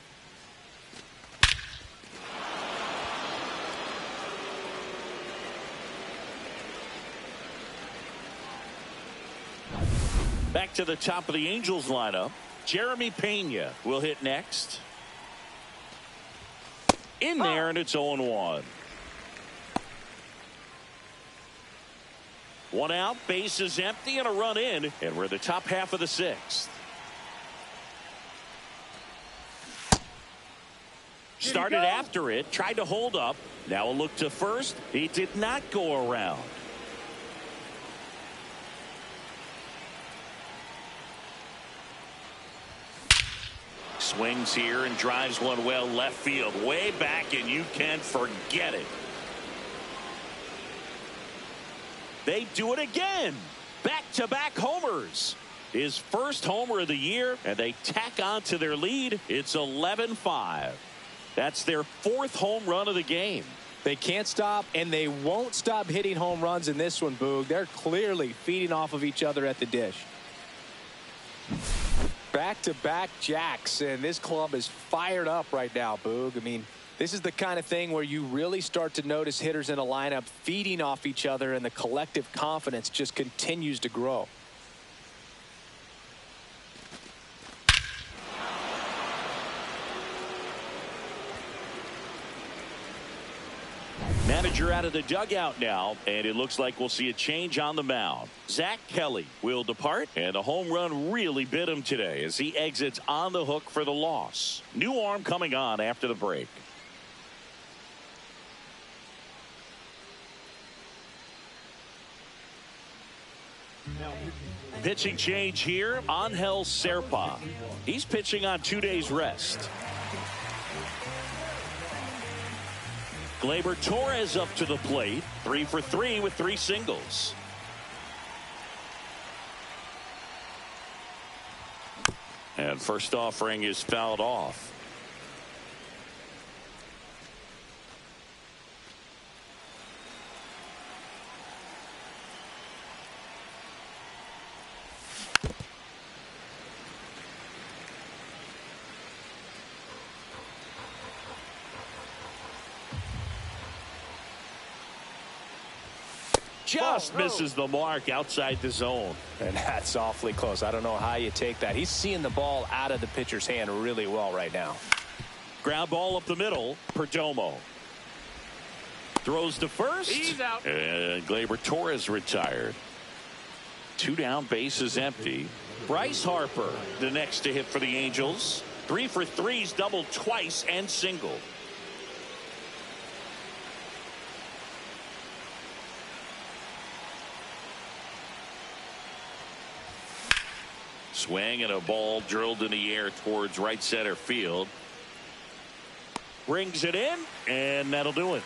Back to the top of the Angels lineup. Jeremy Pena will hit next. In there, and it's 0-1. One out, base is empty, and a run in, and we're the top half of the sixth. Started after it, tried to hold up. Now a look to first. He did not go around. Swings here and drives one well left field, way back, and you can forget it. They do it again. Back-to-back homers. His first homer of the year, and they tack on to their lead. It's 11-5. That's their fourth home run of the game. They can't stop, and they won't stop hitting home runs in this one, Boog. They're clearly feeding off of each other at the dish. Back-to-back jacks, and this club is fired up right now, Boog. I mean, this is the kind of thing where you really start to notice hitters in a lineup feeding off each other, and the collective confidence just continues to grow. Manager out of the dugout now, and it looks like we'll see a change on the mound. Zach Kelly will depart, and a home run really bit him today as he exits on the hook for the loss. New arm coming on after the break. Pitching change here, Angel Serpa. He's pitching on 2 days rest. Gleyber Torres up to the plate, 3 for 3 with 3 singles. And first offering is fouled off. Just misses the mark outside the zone. And that's awfully close. I don't know how you take that. He's seeing the ball out of the pitcher's hand really well right now. Ground ball up the middle. Perdomo throws to first. He's out. And Gleyber Torres retired. 2 down, bases empty. Bryce Harper the next to hit for the Angels. 3 for 3's doubled twice and singled. Swing and a ball drilled in the air towards right center field. Brings it in, and that'll do it.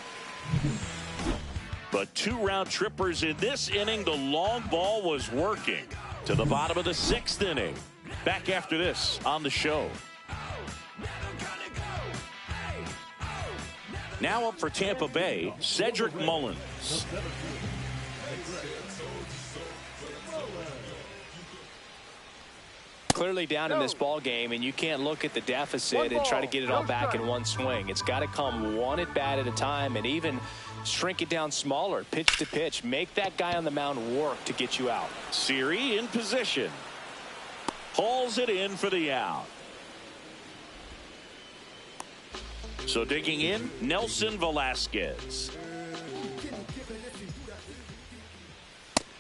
But 2 round trippers in this inning. The long ball was working to the bottom of the 6th inning. Back after this on the show. Now up for Tampa Bay, Cedric Mullins. Clearly down in this ball game, and you can't look at the deficit and try to get it all back in one swing. It's got to come one at bat at a time, and even shrink it down smaller, pitch to pitch. Make that guy on the mound work to get you out. Siri in position. Hauls it in for the out. So digging in, Nelson Velasquez.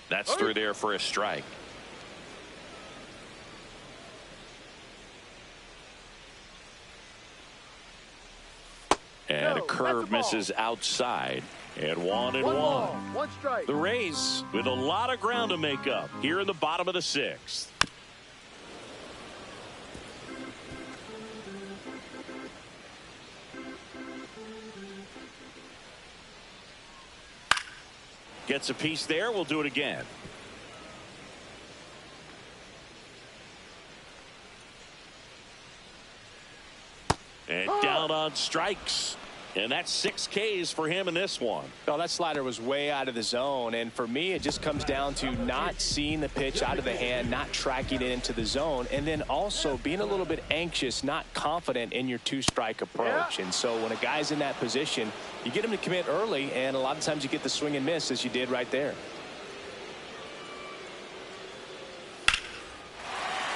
That's through there for a strike. And a curve misses outside. And 1-1. One strike. The Rays with a lot of ground to make up here in the bottom of the 6th. Gets a piece there. We'll do it again. And down on strikes. And that's 6 Ks for him in this one. Well, that slider was way out of the zone. And for me, it just comes down to not seeing the pitch out of the hand, not tracking it into the zone, and then also being a little bit anxious, not confident in your 2-strike approach. And so when a guy's in that position, you get him to commit early, and a lot of times you get the swing and miss, as you did right there.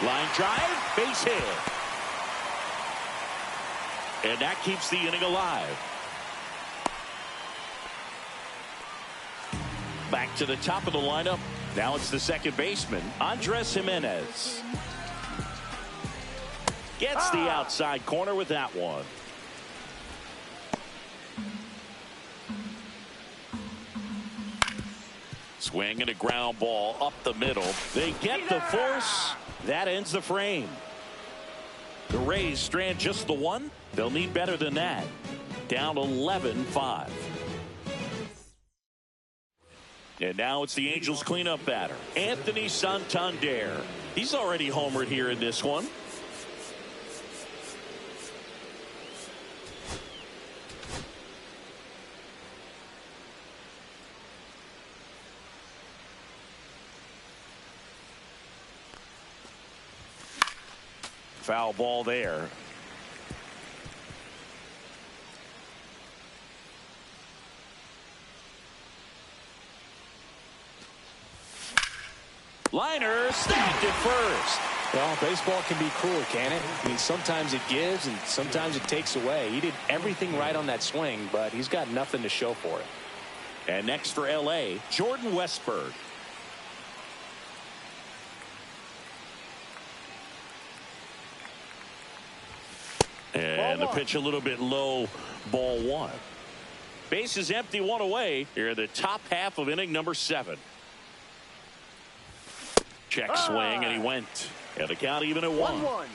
Line drive, base hit. And that keeps the inning alive. Back to the top of the lineup. Now it's the second baseman, Andres Jimenez. Gets the outside corner with that one. Swing and a ground ball up the middle. They get the force. That ends the frame. The Rays strand just the one. They'll need better than that. Down 11-5. And now it's the Angels cleanup batter, Anthony Santander. He's already homered here in this one. Foul ball there. Liner snapped at first. Well, baseball can be cruel, can it? I mean, sometimes it gives and sometimes it takes away. He did everything right on that swing, but he's got nothing to show for it. And next for L.A., Jordan Westburg. And the pitch a little bit low, ball 1. Base is empty, 1 away. Here in the top half of inning number 7. Check swing, and he went. And the count even at 1.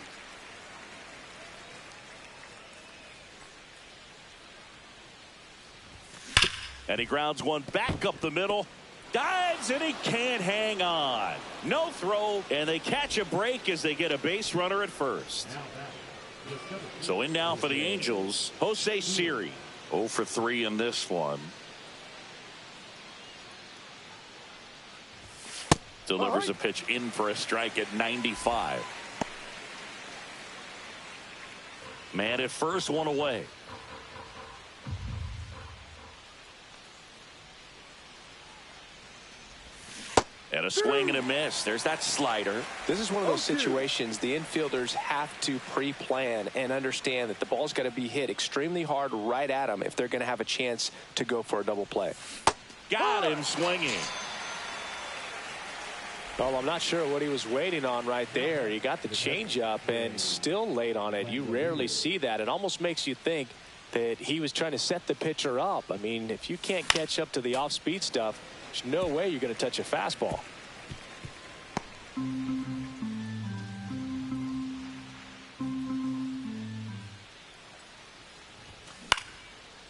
And he grounds one back up the middle. Dives, and he can't hang on. No throw, and they catch a break as they get a base runner at first. So in now for the Angels, Jose Siri. 0 for 3 in this one. Delivers a pitch in for a strike at 95. Man at first, 1 away. And a swing and a miss. There's that slider. This is one of those situations the infielders have to pre-plan and understand that the ball's got to be hit extremely hard right at them if they're going to have a chance to go for a double play. Got him swinging. Well, I'm not sure what he was waiting on right there. He got the changeup and still late on it. You rarely see that. It almost makes you think that he was trying to set the pitcher up. I mean, if you can't catch up to the off-speed stuff, there's no way you're going to touch a fastball.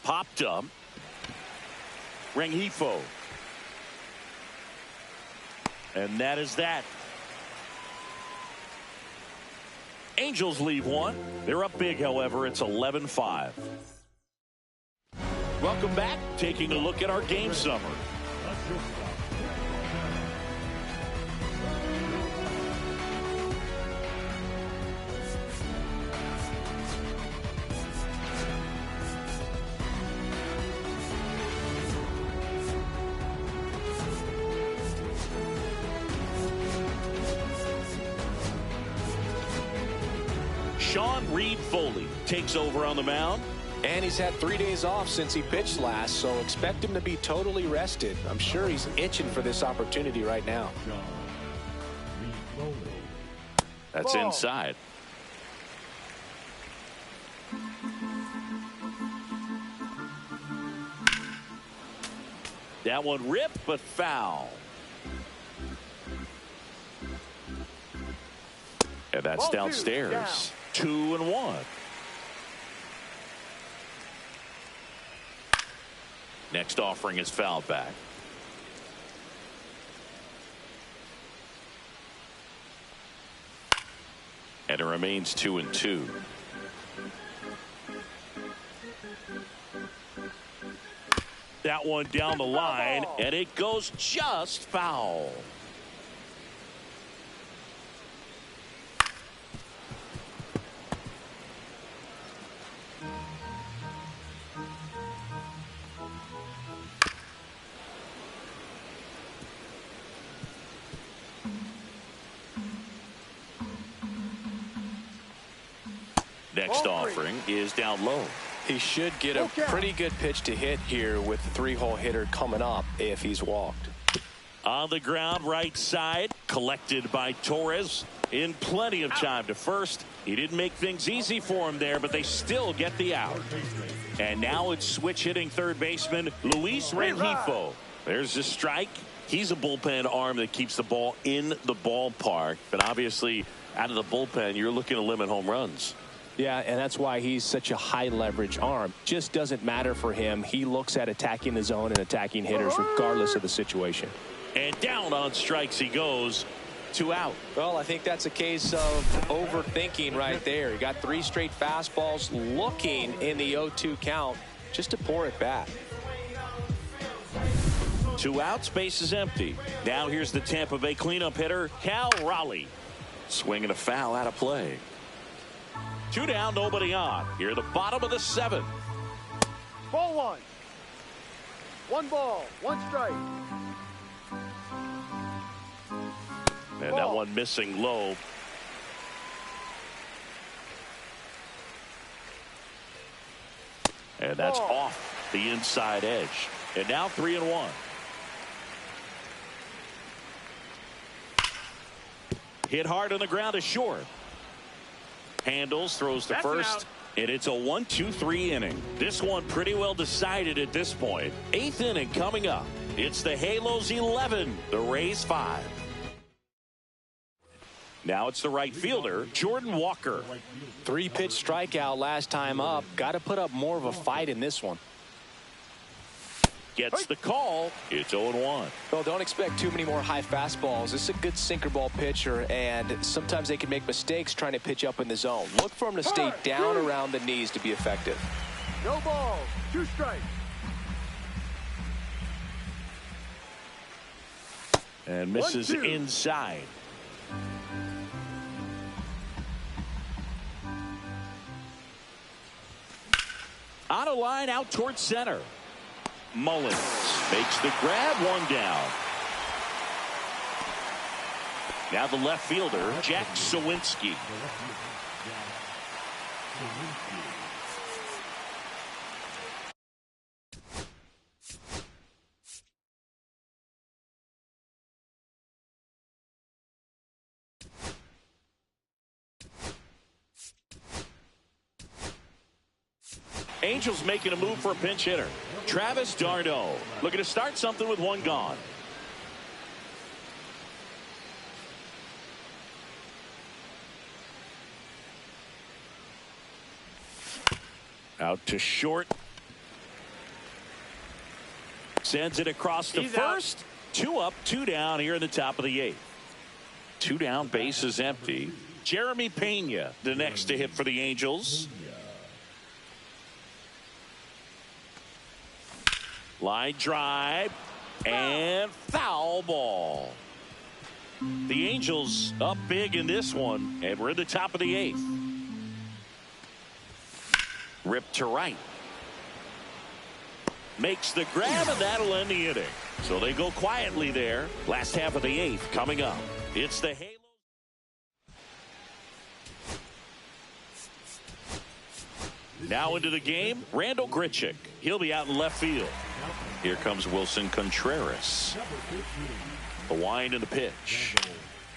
Popped up. Rengifo. And that is that. Angels leave 1. They're up big, however. It's 11-5. Welcome back. Taking a look at our game summary. Sean Reed Foley takes over on the mound. And he's had 3 days off since he pitched last, so expect him to be totally rested. I'm sure he's itching for this opportunity right now. That's inside. That one ripped, but foul. And that's downstairs. 2-1. Next offering is fouled back. And it remains 2-2. That one down the line, and it goes just foul. Next offering is down low. He should get a pretty good pitch to hit here with the three-hole hitter coming up if he's walked. On the ground, right side, collected by Torres. In plenty of time to first. He didn't make things easy for him there, but they still get the out. And now it's switch hitting third baseman Luis Rengifo. There's a strike. He's a bullpen arm that keeps the ball in the ballpark. But obviously, out of the bullpen, you're looking to limit home runs. Yeah, and that's why he's such a high leverage arm. Just doesn't matter for him. He looks at attacking the zone and attacking hitters regardless of the situation. And down on strikes he goes. 2 out. Well, I think that's a case of overthinking right there. He got 3 straight fastballs looking in the 0-2 count just to pour it back. 2 outs, base is empty. Now here's the Tampa Bay cleanup hitter, Cal Raleigh. Swinging a foul out of play. 2 down, nobody on. Here at the bottom of the 7th. Ball 1. 1 ball, 1 strike. And that one missing low. And that's off the inside edge. And now 3-1. Hit hard on the ground is short. Handles, throws to first, and it's a 1-2-3 inning. This one pretty well decided at this point. 8th inning coming up. It's the Halos 11, the Rays 5. Now it's the right fielder, Jordan Walker. 3-pitch strikeout last time up. Got to put up more of a fight in this one. Gets the call. It's 0-1. Well, don't expect too many more high fastballs. This is a good sinker ball pitcher, and sometimes they can make mistakes trying to pitch up in the zone. Look for him to stay down around the knees to be effective. No balls, 2 strikes. And misses inside. On a line out towards center. Mullins makes the grab, 1 down. Now the left fielder, Jack Sawinski. Angels making a move for a pinch hitter. Travis d'Arnaud looking to start something with 1 gone. Out to short. Sends it across to first. Out. 2 up, 2 down here in the top of the 8th. 2 down, base is empty. Jeremy Pena, the next to hit for the Angels. Line drive and foul ball. The Angels up big in this one, and we're in the top of the 8th. Ripped to right. Makes the grab, and that'll end the inning. So they go quietly there. Last half of the 8th coming up. It's the Halos. Now into the game, Randall Grichuk. He'll be out in left field. Here comes Wilson Contreras. The wind and the pitch.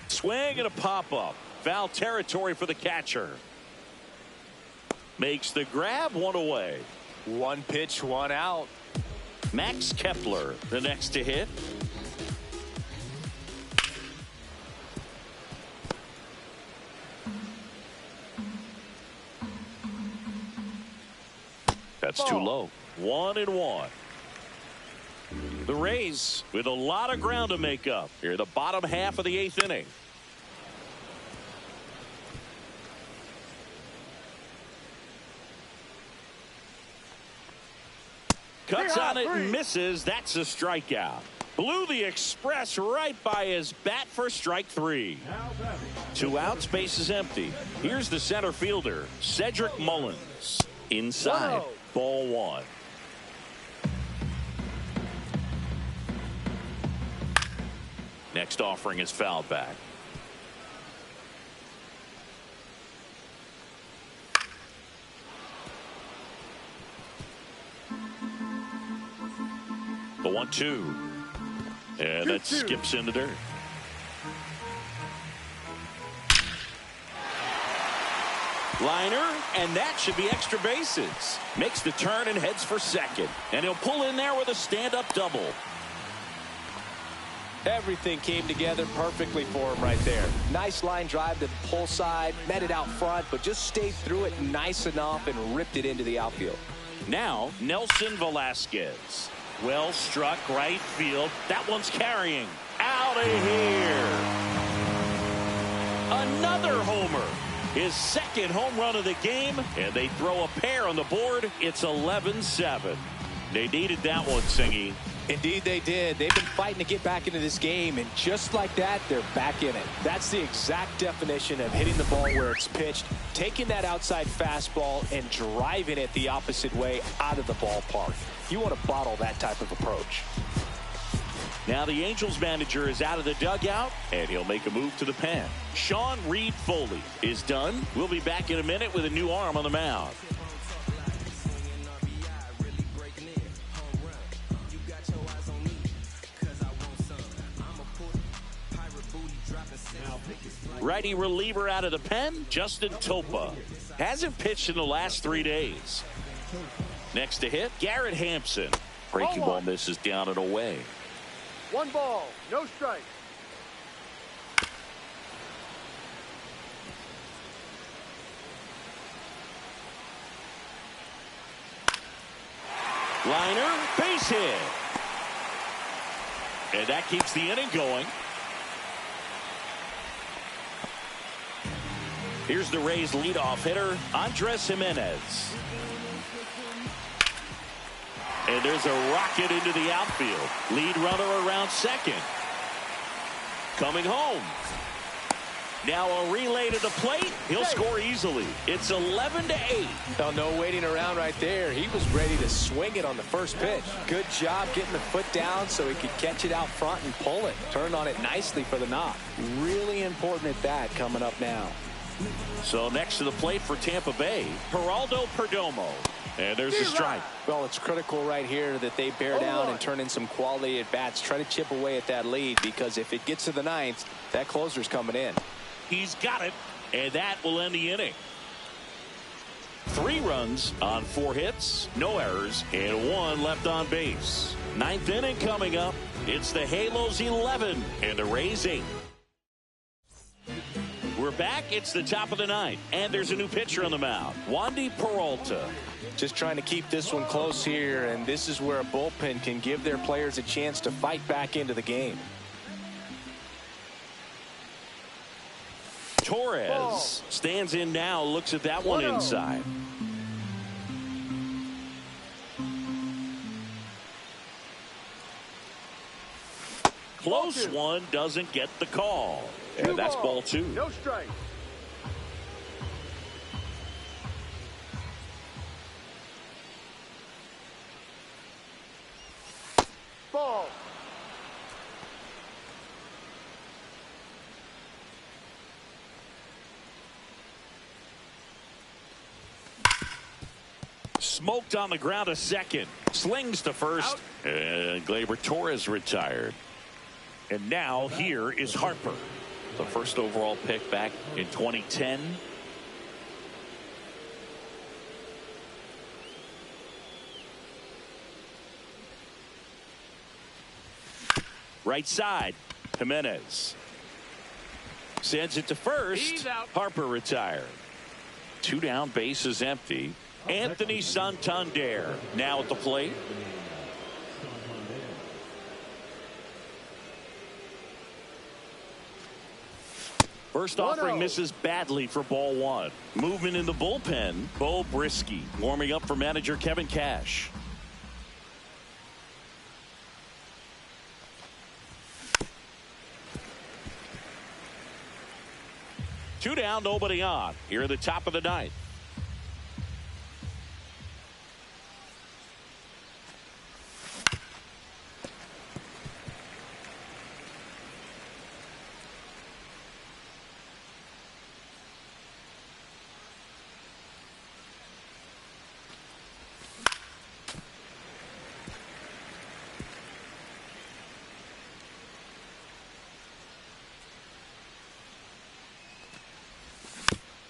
Swing and a pop-up. Foul territory for the catcher. Makes the grab, 1 away. 1 pitch, 1 out. Max Kepler, the next to hit. That's too low. 1-1. The Rays with a lot of ground to make up here, the bottom half of the 8th inning. Cuts on it and misses. That's a strikeout. Blew the express right by his bat for strike 3. 2 outs, base is empty. Here's the center fielder, Cedric Mullins. Inside, ball 1. Next offering is fouled back. The 1-2. And that skips into dirt. Liner, and that should be extra bases. Makes the turn and heads for second. And he'll pull in there with a stand-up double. Everything came together perfectly for him right there. Nice line drive to the pull side, met it out front, but just stayed through it nice enough and ripped it into the outfield. Now, Nelson Velasquez. Well struck right field. That one's carrying. Out of here. Another homer. His second home run of the game. And they throw a pair on the board. It's 11-7. They needed that one, Singy. Indeed they did. They've been fighting to get back into this game, and just like that, they're back in it. That's the exact definition of hitting the ball where it's pitched, taking that outside fastball and driving it the opposite way out of the ballpark. You want to bottle that type of approach. Now the Angels manager is out of the dugout, and he'll make a move to the pen. Sean Reed Foley is done. We'll be back in a minute with a new arm on the mound. Righty reliever out of the pen, Justin Topa. Hasn't pitched in the last 3 days. Next to hit, Garrett Hampson. Breaking ball misses down and away. 1 ball, no strike. Liner, base hit. And that keeps the inning going. Here's the Rays leadoff hitter, Andres Jimenez. And there's a rocket into the outfield. Lead runner around second. Coming home. Now a relay to the plate. He'll score easily. It's 11-8. Oh, no waiting around right there. He was ready to swing it on the first pitch. Good job getting the foot down so he could catch it out front and pull it. Turned on it nicely for the knock. Really important at that coming up now. So next to the plate for Tampa Bay, Geraldo Perdomo. And there's the strike. Well, it's critical right here that they bear down and turn in some quality at bats. Try to chip away at that lead, because if it gets to the 9th, that closer's coming in. He's got it, and that will end the inning. 3 runs on 4 hits, no errors, and 1 left on base. 9th inning coming up. It's the Halos 11 and the Rays 8. We're back. It's the top of the 9th, and there's a new pitcher on the mound, Wandy Peralta. Just trying to keep this one close here, and this is where a bullpen can give their players a chance to fight back into the game. Torres stands in now, looks at that one inside. Close one, doesn't get the call. And that's ball 2. No strike. Ball. Smoked on the ground to second. Slings to first. And Gleyber Torres retired. And now here is Harper, the first overall pick back in 2010. Right side, Jimenez sends it to first. Harper retired. 2 down, bases empty. Anthony Santander now at the plate. First offering misses badly for ball 1. Movement in the bullpen. Bo Brisky warming up for manager Kevin Cash. 2 down, nobody on. Here at the top of the ninth.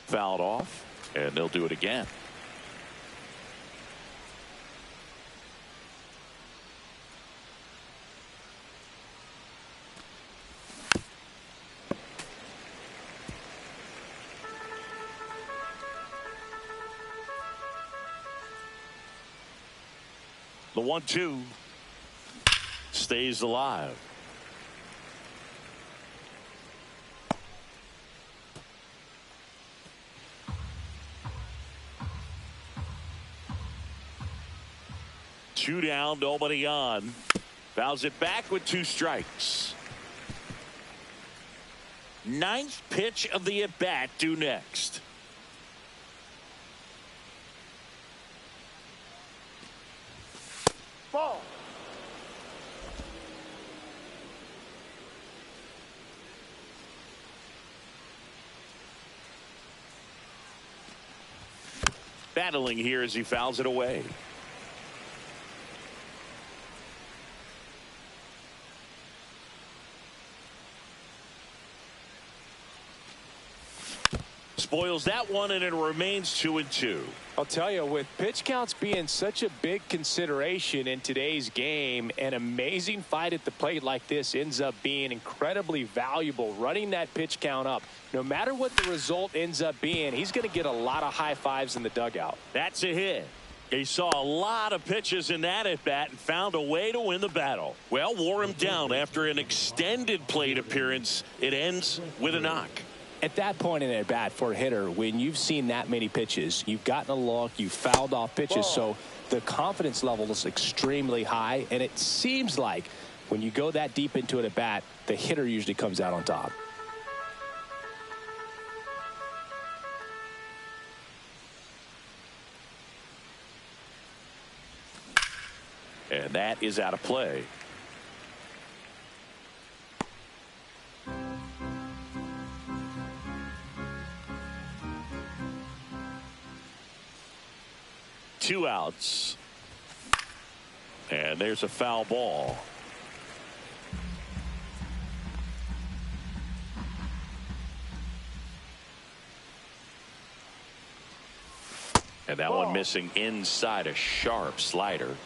Fouled off, and they'll do it again. The 1-2 stays alive. Two down, nobody on. Fouls it back with 2 strikes. Ninth pitch of the at-bat due next. Ball. Battling here as he fouls it away. Spoils that one, and it remains 2-2. I'll tell you, with pitch counts being such a big consideration in today's game, an amazing fight at the plate like this ends up being incredibly valuable. Running that pitch count up, no matter what the result ends up being, he's going to get a lot of high fives in the dugout. That's a hit. He saw a lot of pitches in that at-bat and found a way to win the battle. Well, wore him down after an extended plate appearance. It ends with a knock. At that point in at bat for a hitter, when you've seen that many pitches, you've gotten a look, you've fouled off pitches, so the confidence level is extremely high, and it seems like when you go that deep into an at bat, the hitter usually comes out on top. And that is out of play. Two outs. And there's a foul ball. And that one missing inside, a sharp slider.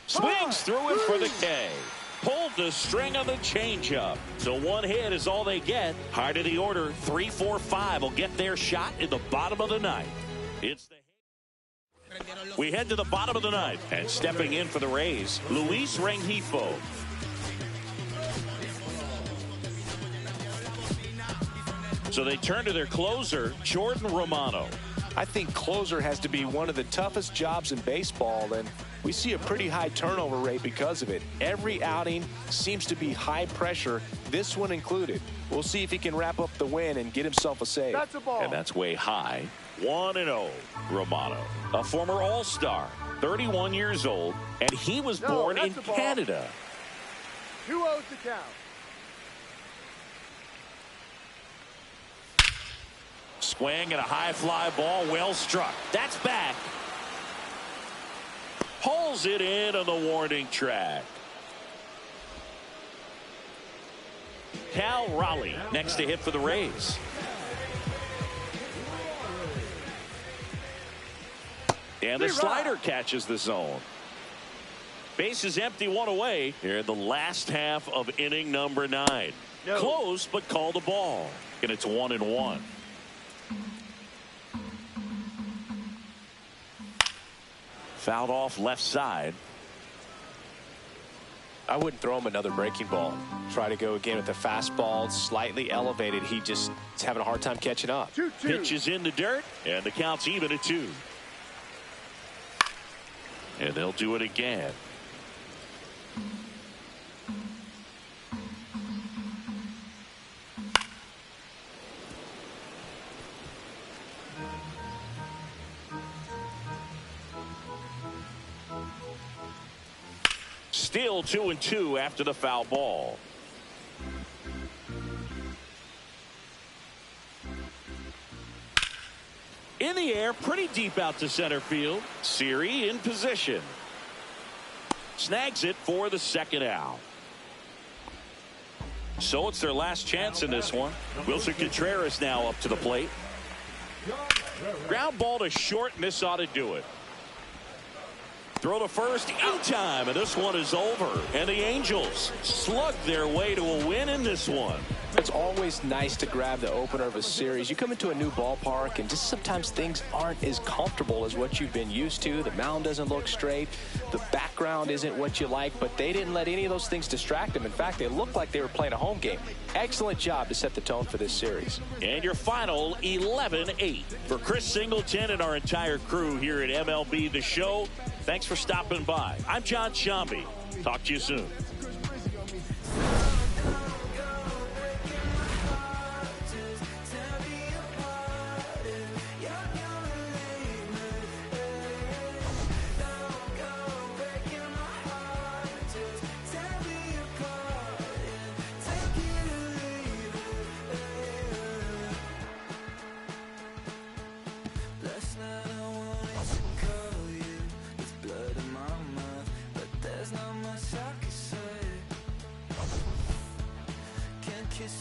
Swings through it for the K. Pulled the string on the changeup. So one hit is all they get. High of the order, 3-4-5 will get their shot in the bottom of the ninth. It's the We head to the bottom of the ninth, and stepping in for the Rays, Luis Rengifo. So they turn to their closer, Jordan Romano. I think closer has to be one of the toughest jobs in baseball, and we see a pretty high turnover rate because of it. Every outing seems to be high pressure, this one included. We'll see if he can wrap up the win and get himself a save. That's a ball. And that's way high. 1-0, Romano, a former All-Star, 31 years old, and he was born in Canada. 2-0 to count. Swing and a high fly ball, well struck. That's back. Pulls it in on the warning track. Cal Raleigh next to hit for the Rays. And the slider catches the zone. Base is empty, one away here in the last half of inning number 9. No. Close, but called a ball. And it's 1-1. Fouled off left side. I wouldn't throw him another breaking ball. Try to go again with the fastball, slightly elevated. He just is having a hard time catching up. 2-2. Pitch is in the dirt, and the count's even at 2. And they'll do it again. Still 2-2 after the foul ball. In the air, pretty deep out to center field. Siri in position. Snags it for the second out. So it's their last chance in this one. Wilson Contreras now up to the plate. Ground ball to short, and this ought to do it. Throw to first in time, and this one is over. And the Angels slug their way to a win in this one. It's always nice to grab the opener of a series. You come into a new ballpark, and just sometimes things aren't as comfortable as what you've been used to. The mound doesn't look straight. The background isn't what you like, but they didn't let any of those things distract them. In fact, they looked like they were playing a home game. Excellent job to set the tone for this series. And your final 11-8. For Chris Singleton and our entire crew here at MLB The Show, thanks for stopping by. I'm John Shambi. Talk to you soon. Kiss